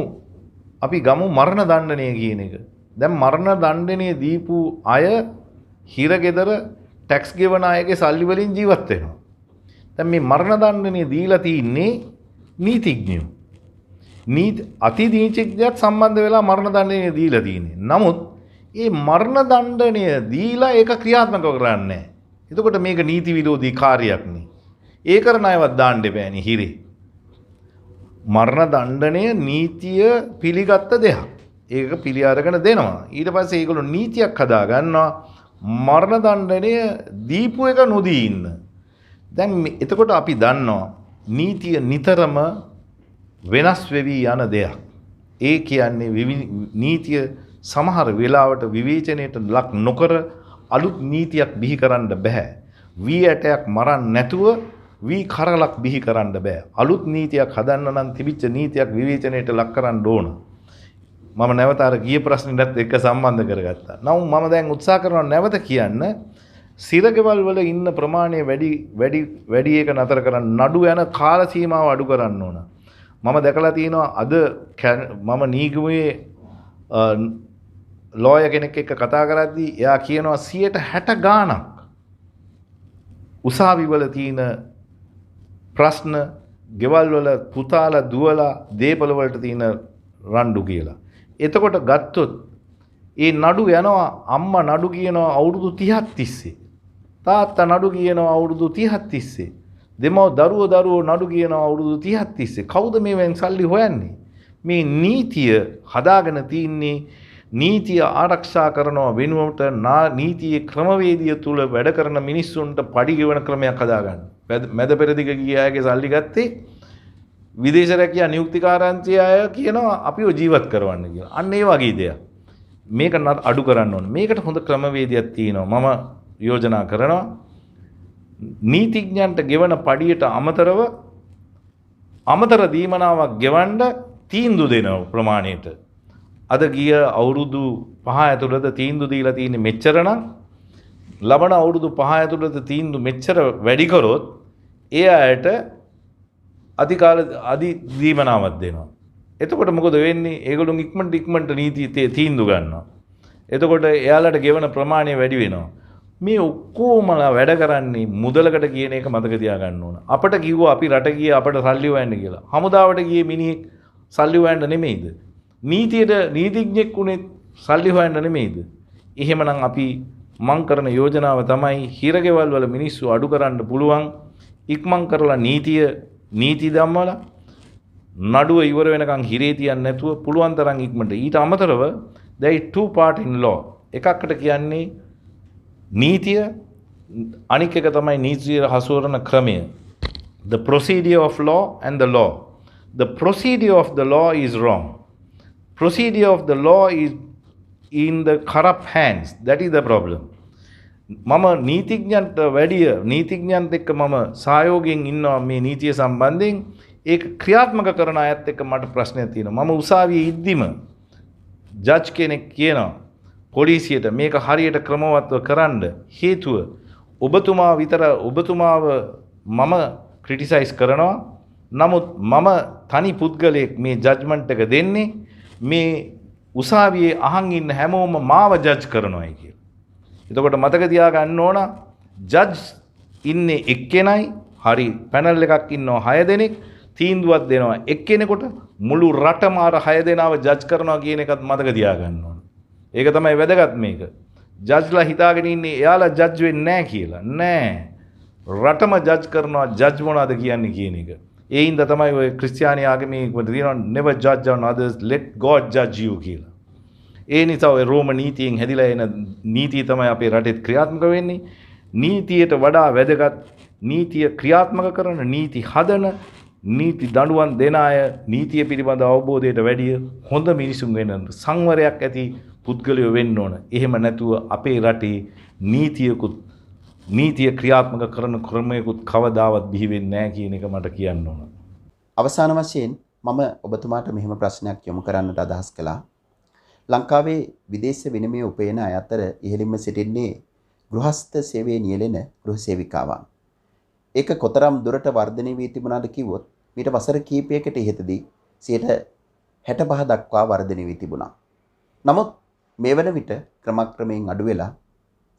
අපි ගමු මරණ දණ්ඩනය කියන එක. දැන් මරණ දණ්ඩනය දීපු අය හිරගෙදර ටැක්ස් ගෙවන අයගේ සල්ලි වලින් ජීවත් වෙනවා. දැන් මේ මරණ දණ්ඩනය දීලා තින්නේ නීතිඥයෝ. අති නීතිඥයෙක් සම්බන්ධ වෙලා මරණ දණ්ඩනය දීලා තින්නේ. නමුත් මේ මරණ දණ්ඩනය දීලා ඒක ක්‍රියාත්මක කරන්නේ නැහැ. එතකොට මේක නීති විරෝධී කාර්යයක් නේ. ඒ කරන අයවත් දාන්න බෑනේ හිරේ. මරණ දණ්ඩනය නීතිය පිළිගත්ත දෙයක්. ඒක පිළි අරගෙන දෙනවා. ඊට පස්සේ ඒගොල්ලෝ නීතියක් හදා ගන්නවා. මරණ දණ්ඩනය දීපු එක නොදී ඉන්න. දැන් එතකොට අපි දන්නවා නීතිය නිතරම වෙනස් වෙවි යන දෙයක්. ඒ කියන්නේ නීතිය සමහර වෙලාවට විවේචනයට ලක් නොකර අලුත් නීතියක් බිහි කරන්න බෑ. වී ඇටයක් මරන්න නැතුව වී කරලක් බිහි කරන්න බෑ. අලුත් නීතියක් හදන්න නම් තිබිච්ච නීතියක් විවේචනයට ලක් කරන්න ඕන. මම නැවත අර ගිය ප්‍රශ්නෙට එක්ක සම්බන්ධ කරගත්තා. නමුත් මම දැන් උත්සාහ කරනවා නැවත කියන්න සිරගෙවල් වල ඉන්න ප්‍රමාණය වැඩි එක නතර කරන්න නඩු යන කාල සීමාව අඩු කරන්න ඕන. මම දැකලා තියෙනවා අද මම නීගමුවේ ලෝයර් කෙනෙක් එක්ක කතා කරද්දී එයා කියනවා 60 ගාණක් උසාවි වල තියෙන ප්‍රශ්න ගෙවල් වල පුතාලා දුවලා දීපල වලට තියෙන රණ්ඩු කියලා. එතකොට ගත්තොත් ඒ නඩු යනවා අම්මා නඩු කියනවා අවුරුදු 30ක් තිස්සේ. තාත්තා නඩු කියනවා අවුරුදු 30ක් තිස්සේ. දරුවෝ නඩු කියනවා අවුරුදු 30ක් තිස්සේ. කවුද මේවෙන් සල්ලි හොයන්නේ? මේ නීතිය හදාගෙන තින්නේ නීතිය ආරක්ෂා කරනවා වෙනුවට නීතියේ ක්‍රමවේදිය තුල වැඩ කරන මිනිස්සුන්ට පඩි ගෙවන ක්‍රමයක් හදාගන්න. මැද පෙරදිග ගිය අයගේ සල්ලි ගත්තේ විදේශ රැකියා නියුක්තිකාරාංශය අය කියනවා අපිව ජීවත් කරවන්න කියලා. අන්න ඒ වගේ දෙයක්. මේක අඩු කරන්න ඕනේ. මේකට හොඳ ක්‍රමවේදයක් තියෙනවා. මම යෝජනා කරනවා නීතිඥයන්ට ගෙවන පඩියට අමතර දීමනාවක් ගෙවන්න තීන්දුව දෙන ප්‍රමාණයට. අද ගිය අවුරුදු 5 ඇතුළත තීන්දුව දීලා තියෙන්නේ මෙච්චර නම් ලබන අවුරුදු 5 ඇතුළත තීන්දුව මෙච්චර වැඩි කරොත් ඒ අයට අධි දීමනාවක් දෙනවා. එතකොට මොකද වෙන්නේ? ඒගොල්ලෝ ඉක්මනට නීති තීන්දුව ගන්නවා. එතකොට එයාලට ගෙවන ප්‍රමාණය වැඩි වෙනවා. මේ ඔක්කොමලා වැඩ කරන්නේ මුදලකට කියන එක මතක තියාගන්න ඕන. අපිට කිව්වා අපි රට ගියේ අපිට සල්ලි හොයන්න කියලා. හමුදාවට ගියේ මිනිහෙක් සල්ලි හොයන්න නෙමෙයිද? නීතිඥෙක් උනේ සල්ලි හොයන්න නෙමෙයිද? එහෙමනම් අපි මං කරන යෝජනාව තමයි හිරගෙවල් වල මිනිස්සු අඩු කරන්න පුළුවන් ඉක්මන් කරලා නීති දම්වලා නඩුව ඉවර වෙනකන් හිරේ තියන්නේ නැතුව පුළුවන් තරම් ඉක්මනට. ඊට අමතරව there is two part in law. එකකට කියන්නේ නීතිය, අනික එක තමයි නීතිය හසුරන ක්‍රමය. The procedure of law and the law. The procedure of the law is wrong. Procedure of the law is in the corrupt hands. That is the problem. මම නීතිඥයන්ට වැඩිය නීතිඥයන්ට එක්ක මම සහයෝගයෙන් ඉන්නවා මේ නීතිය සම්බන්ධයෙන්. ඒක ක්‍රියාත්මක කරන අයත් එක්ක මට ප්‍රශ්නයක් තියෙනවා. මම උසාවියේ ඉද්දිම ජජ් කෙනෙක් කියනවා පොලිසියට මේක හරියට ක්‍රමවත්ව කරන්න හේතුව ඔබතුමාව මම ක්‍රිටිසයිස් කරනවා. නමුත් මම තනි පුද්ගලයෙක් මේ ජජ්මන්ට් එක දෙන්නේ මේ උසාවියේ අහන් ඉන්න හැමෝම මාව ජජ් කරනවායි කියලා. එතකොට මතක තියාගන්න ඕන ජජ් ඉන්නේ එක්කෙනයි හරි පැනල් එකක් ඉන්නවා 6 දෙනෙක් තීන්දුවක් දෙනවා එක්කෙනෙකුට මුළු රටම අර 6 දෙනාව ජජ් කරනවා කියන එකත් මතක තියාගන්න ඕන. ඒක තමයි වැදගත් මේක. ජජ්ලා හිතාගෙන ඉන්නේ එයාලා ජජ් වෙන්නේ නැහැ කියලා. නෑ. රටම ජජ් කරනවා ජජ් මොනවද කියන්නේ කියන එක. ඒ හින්දා තමයි ඔය ක්‍රිස්තියානි ආගමේ තියෙනවා never judge on others let God judge you කියලා. ඒ නිසා ඔය රෝම නීතියෙන් හැදිලා එන නීතිය තමයි අපේ රටේ ක්‍රියාත්මක වෙන්නේ. නීතියට වඩා වැදගත් නීතිය ක්‍රියාත්මක කරන නීති හදන නීති දඬුවම් දෙන අය නීතිය පිළිබඳ අවබෝධයට වැඩිය හොඳ මිනිසුන් වෙන්න සංවරයක් ඇති පුද්ගලයෝ වෙන්න ඕන. එහෙම නැතුව අපේ රටේ නීතිය ක්‍රියාත්මක කරන ක්‍රමයකුත් කවදාවත් බිහි වෙන්නේ නැහැ කියන එක මට කියන්න ඕන. අවසාන වශයෙන් මම ඔබතුමාට මෙහෙම ප්‍රශ්නයක් යොමු කරන්නට අදහස් කළා. ලංකාවේ විදේශ විනිමය උපයන අය අතර ඉහළින්ම සිටින්නේ ගෘහස්ත සේවයේ නියැලෙන ගෘහ සේවිකාවන්. ඒක කොතරම් දුරට වර්ධනය වී තිබුණාද කිව්වොත් මීට වසර කිහිපයකට ඉහතදී 65 දක්වා වර්ධනය වී තිබුණා. නමුත් මේ වන විට ක්‍රමක්‍රමයෙන් අඩු වෙලා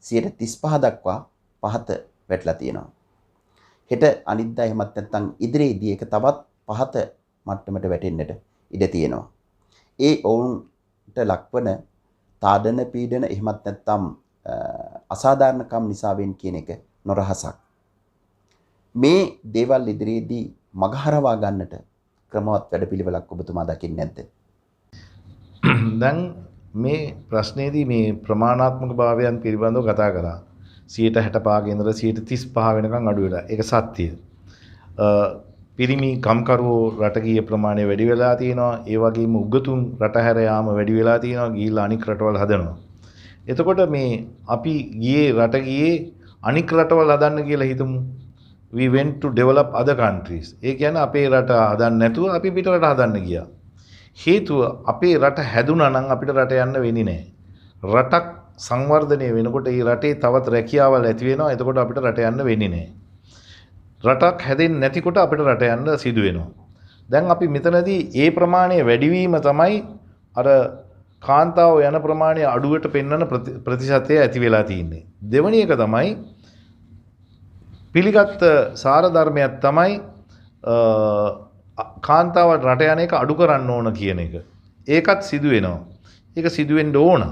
35 දක්වා පහත වැටලා තියෙනවා. හෙට අනිද්දා එහෙමත් නැත්නම් ඉදිරියේදී ඒක තවත් පහත මට්ටමට වැටෙන්නට ඉඩ තියෙනවා. ඒ ඔවුන්ට ලක්වන තාඩන පීඩන එහෙමත් නැත්නම් අසාධාරණකම් නිසාවෙන් කියන එක නොරහසක්. මේ දේවල් ඉදිරියේදී මගහරවා ගන්නට ක්‍රමවත් වැඩපිළිවෙලක් ඔබතුමා දකින්නේ නැද්ද? දැන් මේ ප්‍රශ්නේදී මේ ප්‍රමාණාත්මක භාවයන් පිළිබඳව කතා කරා. 65 ඉඳලා 35 වෙනකන් අඩු වෙලා. ඒක සත්‍යය. පිරිමි කම්කරුවෝ රට ගිය ප්‍රමාණය වැඩි වෙලා තියෙනවා. ඒ වගේම උගතුන් රට හැර යාම වැඩි වෙලා තියෙනවා. ගිහිල්ලා අනික් රටවල් හදනවා. එතකොට මේ අපි රට ගියේ අනික් රටවල් හදන්න කියලා හිතමු. We went to develop other countries. ඒ කියන්නේ අපේ රට හදන්න නැතුව අපි පිට රට හදන්න ගියා. හේතුව අපේ රට හැදුනා නම් අපිට රට යන්න වෙන්නේ නැහැ. රටක් සංවර්ධනය වෙනකොට ඒ රටේ තවත් රැකියාවල් ඇති වෙනවා. එතකොට අපිට රට යන්න වෙන්නේ නැහැ. රටක් හැදෙන්නේ නැතිකොට අපිට රට යන්න සිදු වෙනවා. දැන් අපි මෙතනදී ඒ ප්‍රමාණය වැඩිවීම තමයි අර කාන්තාව යන ප්‍රමාණය අඩුවට පෙන්වන ප්‍රතිශතය ඇති වෙලා තියෙන්නේ. දෙවැනි එක තමයි පිළිගත් සාර ධර්මයක් තමයි කාන්තාවට රට යන එක අඩු කරන්න ඕන කියන එක. ඒකත් සිදු වෙනවා. ඒක සිදු වෙන්න ඕන.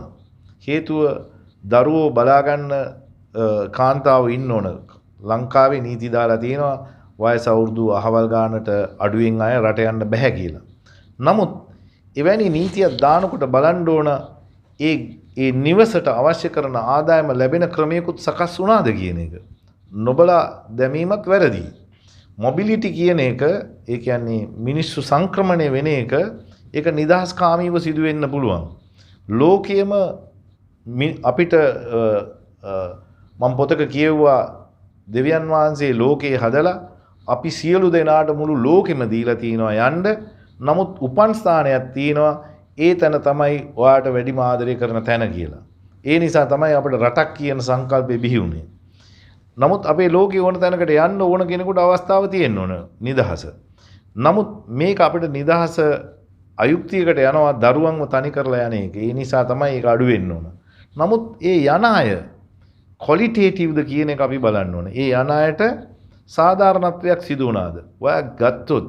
හේතුව දරුවෝ බලාගන්න කාන්තාව ඉන්න ඕන. ලංකාවේ නීති දාලා තියෙනවා වයස අවුරුදු අහවල් ගානට අඩුවෙන් අය රට යන්න බෑ කියලා. නමුත් එවැනි නීතියක් දානකොට බලන්න ඕන ඒ නිවසට අවශ්‍ය කරන ආදායම ලැබෙන ක්‍රමයකුත් සකස් වුණාද කියන එක. නොබලා දැමීමත් වැරදි. මොබිලිටි කියන එක ඒ කියන්නේ මිනිස්සු සංක්‍රමණය වෙන එක ඒක නිදහස්කාමීව සිදු වෙන්න පුළුවන්. ලෝකයේම අපිට මම පොතක කියවුවා දෙවියන් වහන්සේ ලෝකේ හදලා අපි සියලු දෙනාට මුළු ලෝකෙම දීලා තිනවා යන්න. නමුත් උපන් ස්ථානයක් තියෙනවා. ඒ තැන තමයි ඔයාට වැඩිම ආදරය කරන තැන කියලා. ඒ නිසා තමයි අපිට රටක් කියන සංකල්පය බිහි වුනේ. නමුත් අපේ ලෝකේ ඕන තැනකට යන්න ඕන කෙනෙකුට අවස්ථාව තියෙන්න ඕන නිදහස. නමුත් මේක අපිට නිදහස අයුක්තියකට යනවා දරුවන්ව තනි කරලා යන එක. ඒ නිසා තමයි ඒක අඩු වෙන්න ඕන. නමුත් ඒ යන අය ක්වොලිටේටිව්ද කියන එක අපි බලන්න ඕනේ. ඒ යන අයට සාධාරණත්වයක් සිදු වුණාද? ඔයා ගත්තොත්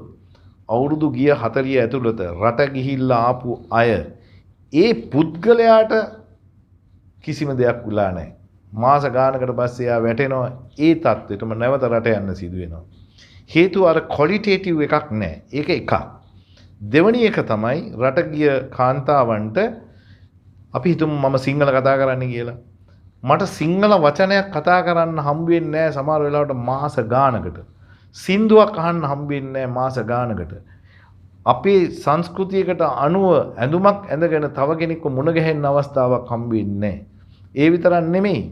අවුරුදු ගිය 40 ඇතුළත රට ගිහිල්ලා ආපු අය ඒ පුද්ගලයාට කිසිම දෙයක් උලා නැහැ. මාස ගානකට පස්සේ එයා වැටෙනවා ඒ තත්ත්වෙටම නැවත රට යන්න සිදු වෙනවා. හේතුව අර ක්වොලිටේටිව් එකක් නැහැ. ඒක එකක්. දෙවැනි එක තමයි රට ගිය කාන්තාවන්ට අපි හිතමු මම සිංහල කතා කරන්න කියලා. මට සිංහල වචනයක් කතා කරන්න හම්බ වෙන්නේ නැහැ සමහර වෙලාවට මාස ගානකට. සින්දුවක් අහන්න හම්බ වෙන්නේ නැහැ මාස ගානකට. අපේ සංස්කෘතියකට අනුව ඇඳුමක් ඇඳගෙන තව කෙනෙක්ව මුණ ගැහෙන්න අවස්ථාවක් හම්බ වෙන්නේ නැහැ. ඒ විතරක් නෙමෙයි.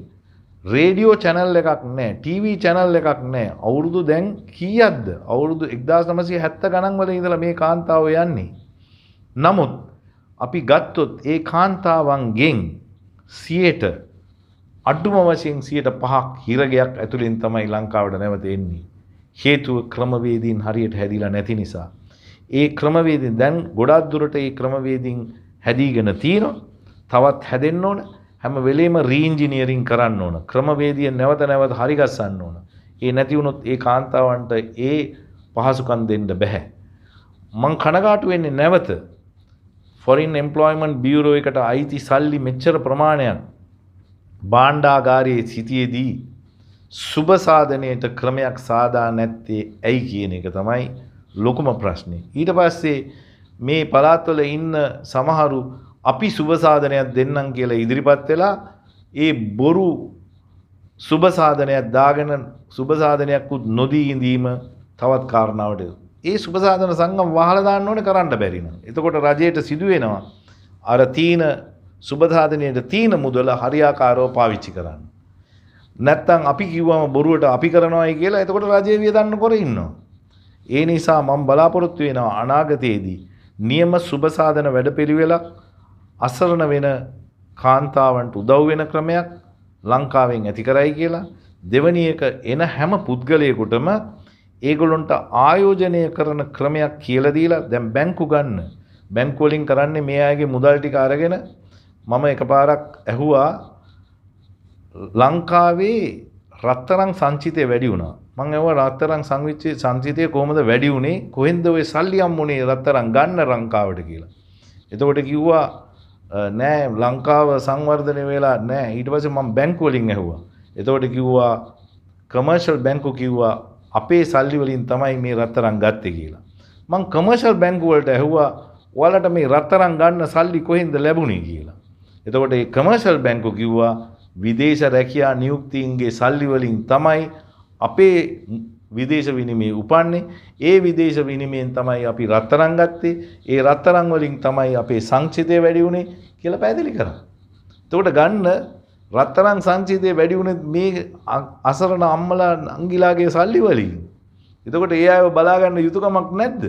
රේඩියෝ channel එකක් නැහැ. ටීවී channel එකක් නැහැ. අවුරුදු දැන් කීයක්ද? අවුරුදු 1970 ගණන් වල ඉඳලා මේ කාන්තාව යන්නේ. නමුත් අපි ගත්තොත් ඒ කාන්තාවන්ගෙන් 100ට අඩුම වශයෙන් 5% හිරගයක් ඇතුළෙන් තමයි ලංකාවට නැවත එන්නේ. හේතුව ක්‍රමවේදීන් හරියට හැදිලා නැති නිසා. ඒ ක්‍රමවේදීන් දැන් ගොඩාක් දුරට ඒ ක්‍රමවේදීන් හැදීගෙන තියෙනවා. තවත් හැදෙන්න ඕන. හැම වෙලෙම රීඉන්ජිනියරින් කරන්න ඕන. ක්‍රමවේදීන් නැවත නැවත හරි ගස්සන්න ඕන. ඒ නැති වුණොත් ඒ කාන්තාවන්ට ඒ පහසුකම් දෙන්න බෑ. මං කනගාටු වෙන්නේ නැවත ෆොරින් එම්ප්ලොයිමන්ට් බියුරෝ එකට අයිති සල්ලි මෙච්චර ප්‍රමාණයක් භාණ්ඩාගාරයේ සිටියේදී සුබ සාධනයට ක්‍රමයක් සාදා නැත්තේ ඇයි කියන එක තමයි ලොකුම ප්‍රශ්නේ. ඊට පස්සේ මේ පළාත්වල ඉන්න සමහරු අපි සුබ සාධනයක් දෙන්නම් කියලා ඉදිරිපත් වෙලා ඒ බොරු සුබ සාධනයක් දාගෙන සුබ සාධනයක්වත් නොදී ඉඳීම තවත් කාරණාවට. ඒ සුබ සාධන සංගම් වහලා දාන්න ඕනේ කරන්න බැරි නම්. එතකොට රජයට සිදු වෙනවා අර තීන සුබ සාධනයේ තීන මුදල හරියාකාරව පාවිච්චි කරන්න. නැත්තම් අපි කිව්වම බොරුවට අපි කරනවායි කියලා එතකොට රජය වියදන්න කර ඉන්නවා. ඒ නිසා මම බලාපොරොත්තු වෙනවා අනාගතයේදී නියම සුබ සාධන වැඩපිළිවෙලක් අසරණ වෙන කාන්තාවන්ට උදව් වෙන ක්‍රමයක් ලංකාවෙන් ඇති කරයි කියලා. දෙවැනි එක එන හැම පුද්ගලයෙකුටම ඒගොල්ලන්ට ආයෝජනය කරන ක්‍රමයක් කියලා දීලා දැන් බැංකු ගන්න. බැංකු වලින් කරන්නේ මේ අයගේ මුදල් ටික අරගෙන මම එකපාරක් ඇහුවා ලංකාවේ රත්තරන් සංචිතය වැඩි වුණා. මම ඇහුවා රත්තරන් සංචිතය කොහොමද වැඩි වුණේ? කොහෙන්ද ඔය සල්ලි හම්බුනේ රත්තරන් ගන්න ලංකාවට කියලා. එතකොට කිව්වා නෑ ලංකාව සංවර්ධනය වෙලා නෑ. ඊට පස්සේ මම බැංකු වලින් ඇහුවා. එතකොට කිව්වා කමර්ෂල් බැංකු කිව්වා අපේ සල්ලි වලින් තමයි මේ රත්තරන් ගත්තේ කියලා. මම කමර්ෂල් බැංකු වලට ඇහුවා ඔයාලට මේ රත්තරන් ගන්න සල්ලි කොහෙන්ද ලැබුණේ කියලා. එතකොට ඒ කමර්ෂල් බැංකු කිව්වා විදේශ රැකියා නියුක්තීන්ගේ සල්ලි වලින් තමයි අපේ විදේශ විනිමය උපන්නේ. ඒ විදේශ විනිමයෙන් තමයි අපි රත්තරන් ගත්තේ. ඒ රත්තරන් වලින් තමයි අපේ සංචිතය වැඩි වුණේ කියලා පැහැදිලි කරා. එතකොට ගන්න රත්තරන් සංචිතය වැඩි වුණේ මේ අසරණ අම්මලා නංගිලාගේ සල්ලි වලින්. එතකොට ඒ අයව බලා ගන්න යුතුයකමක් නැද්ද?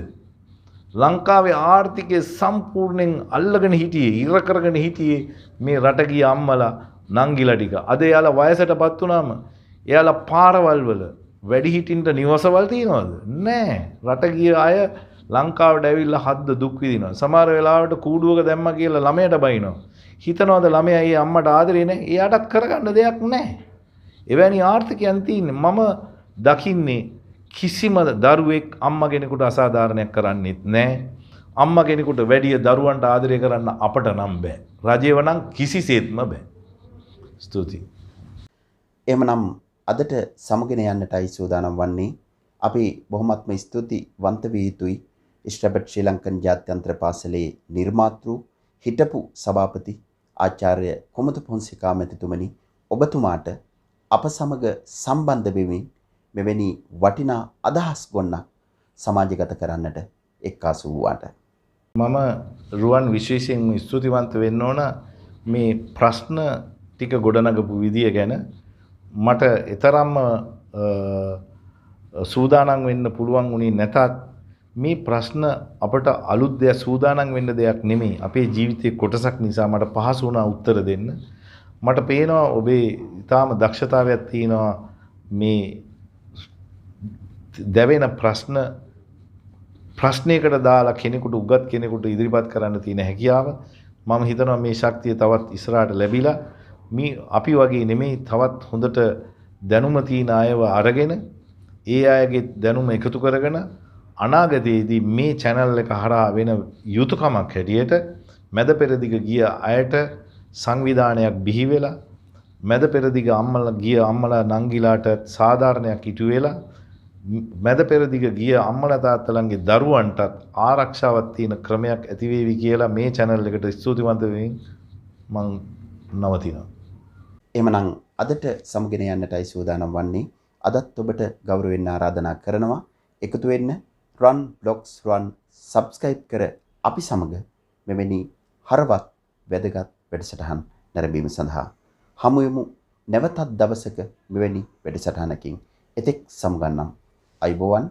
ලංකාවේ ආර්ථිකය සම්පූර්ණයෙන් අල්ලගෙන හිටියේ, ඉර කරගෙන හිටියේ මේ රට ගිය අම්මලා නංගිලා ටික. අද එයාලා වයසටපත් වුණාම එයාලා පාරවල් වල වැඩිහිටින්ට නිවසවල් තියනවද? නැහැ. රට ගිය අය ලංකාවට ඇවිල්ලා හද්ද දුක් විඳිනවා. සමහර වෙලාවට කූඩුවක දැම්මා කියලා ළමයට බයිනවා. හිතනවාද ළමයා ඒ අම්මට ආදරේ නැහැ. එයාටත් කරගන්න දෙයක් නැහැ. එවැනි ආර්ථිකයන් තියෙන්නේ. මම දකින්නේ කිසිම දරුවෙක් අම්මා කෙනෙකුට අසාධාරණයක් කරන්නේත් නැහැ. අම්මා කෙනෙකුට වැඩිය දරුවන්ට ආදරය කරන්න අපට නම් බෑ. රජේව නම් කිසිසේත්ම බෑ. ස්තුතියි. එමනම් අදට සමගෙන යන්නටයි සූදානම් වන්නේ. අපි බොහොමත්ම ස්තුතිවන්ත විය යුතුයි ඉස්ට්‍රබට් ශ්‍රී ලංකන් ජාත්‍යන්තර පාසලේ නිර්මාතෘ හිටපු සභාපති ආචාර්ය කුමතු පොන්සේකා මැතිතුමනි, ඔබතුමාට අප සමග සම්බන්ධ වෙමින් මෙවැනි වටිනා අදහස් ගොන්නක් සමාජගත කරන්නට එක්කාසු වූවාට මම රුවන් විශේෂයෙන් ස්තුතිවන්ත වෙන්න ඕන මේ ප්‍රශ්න ටික ගොඩනගපු විදිය ගැන. මට ඊතරම්ම සූදානම් වෙන්න පුළුවන් වුණේ නැතත් මේ ප්‍රශ්න අපට අලුත් දෙයක් සූදානම් වෙන්න දෙයක් නෙමෙයි. අපේ ජීවිතයේ කොටසක් නිසා මට පහසු වුණා උත්තර දෙන්න. මට පේනවා ඔබේ ඊටාම දක්ෂතාවයක් තියෙනවා මේ දැවෙන ප්‍රශ්න ප්‍රශ්නයකට දාලා කෙනෙකුට උගත් කෙනෙකුට ඉදිරිපත් කරන්න තියෙන හැකියාව මම හිතනවා මේ ශක්තිය තවත් ඉස්සරහට ලැබිලා මේ අපි වගේ නෙමෙයි තවත් හොඳට දැනුම තියෙන අයව අරගෙන ඒ අයගේ දැනුම එකතු කරගෙන අනාගතයේදී මේ channel එක හරහා වෙන යුතුයකමක් හැටියට මැද පෙරදිග ගිය අයට සංවිධානයක් බිහි වෙලා මැද පෙරදිග අම්මලා නංගිලාට සාධාරණයක් ඉටු වෙලා මැද පෙරදිග ගිය අම්මලා තාත්තලාගේ දරුවන්ටත් ආරක්ෂාවක් තියෙන ක්‍රමයක් ඇති වේවි කියලා මේ channel එකට ස්තුතිවන්ත වෙමින් මම නවතිනවා. එහෙමනම් අදට සමගෙන යන්නටයි සූදානම් වන්නේ. අදත් ඔබට ගෞරවයෙන් ආරාධනා කරනවා එකතු වෙන්න run blogs run subscribe කර අපි සමග මෙවැනි හරවත් වැදගත් වැඩසටහන් නැරඹීම සඳහා හමු වෙමු නැවතත් දවසක මෙවැනි වැඩසටහනකින්. එතෙක් සමුගන්නම්. අයිබෝවන්.